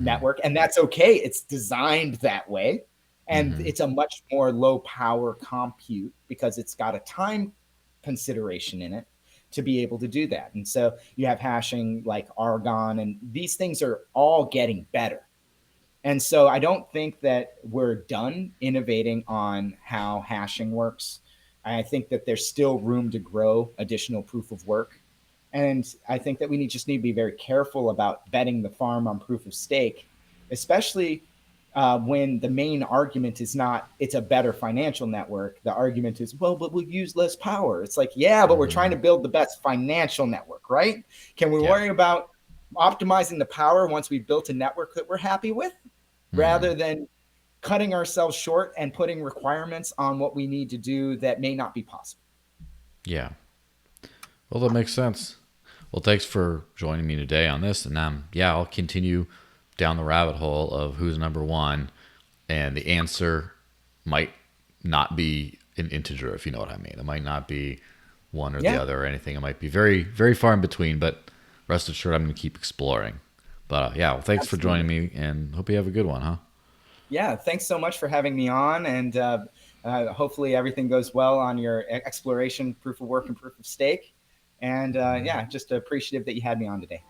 S1: network, and that's okay. It's designed that way, and it's a much more low power compute because it's got a time consideration in it to be able to do that. And so you have hashing like Argon, and these things are all getting better. And so I don't think that we're done innovating on how hashing works. I think that there's still room to grow additional proof of work. And I think that just need to be very careful about betting the farm on proof of stake, especially when the main argument is not it's a better financial network. The argument is, well, but we'll use less power. It's like, yeah, but we're trying to build the best financial network, right? Can we
S2: Yeah.
S1: worry about optimizing the power once we've built a network that we're happy with, rather than cutting ourselves short and putting requirements on what we need to do that may not be possible?
S2: Yeah. Well, that makes sense. Well, thanks for joining me today on this. And yeah, I'll continue down the rabbit hole of who's number one. And the answer might not be an integer, if you know what I mean. It might not be one or the
S1: Yeah,
S2: other or anything. It might be very, very far in between, but rest assured, I'm going to keep exploring. But yeah, well, thanks for joining
S1: absolutely.
S2: me and hope you have a good one, huh?
S1: Yeah, thanks so much for having me on, and hopefully everything goes well on your exploration, proof of work, and proof of stake. And yeah, just appreciative that you had me on today.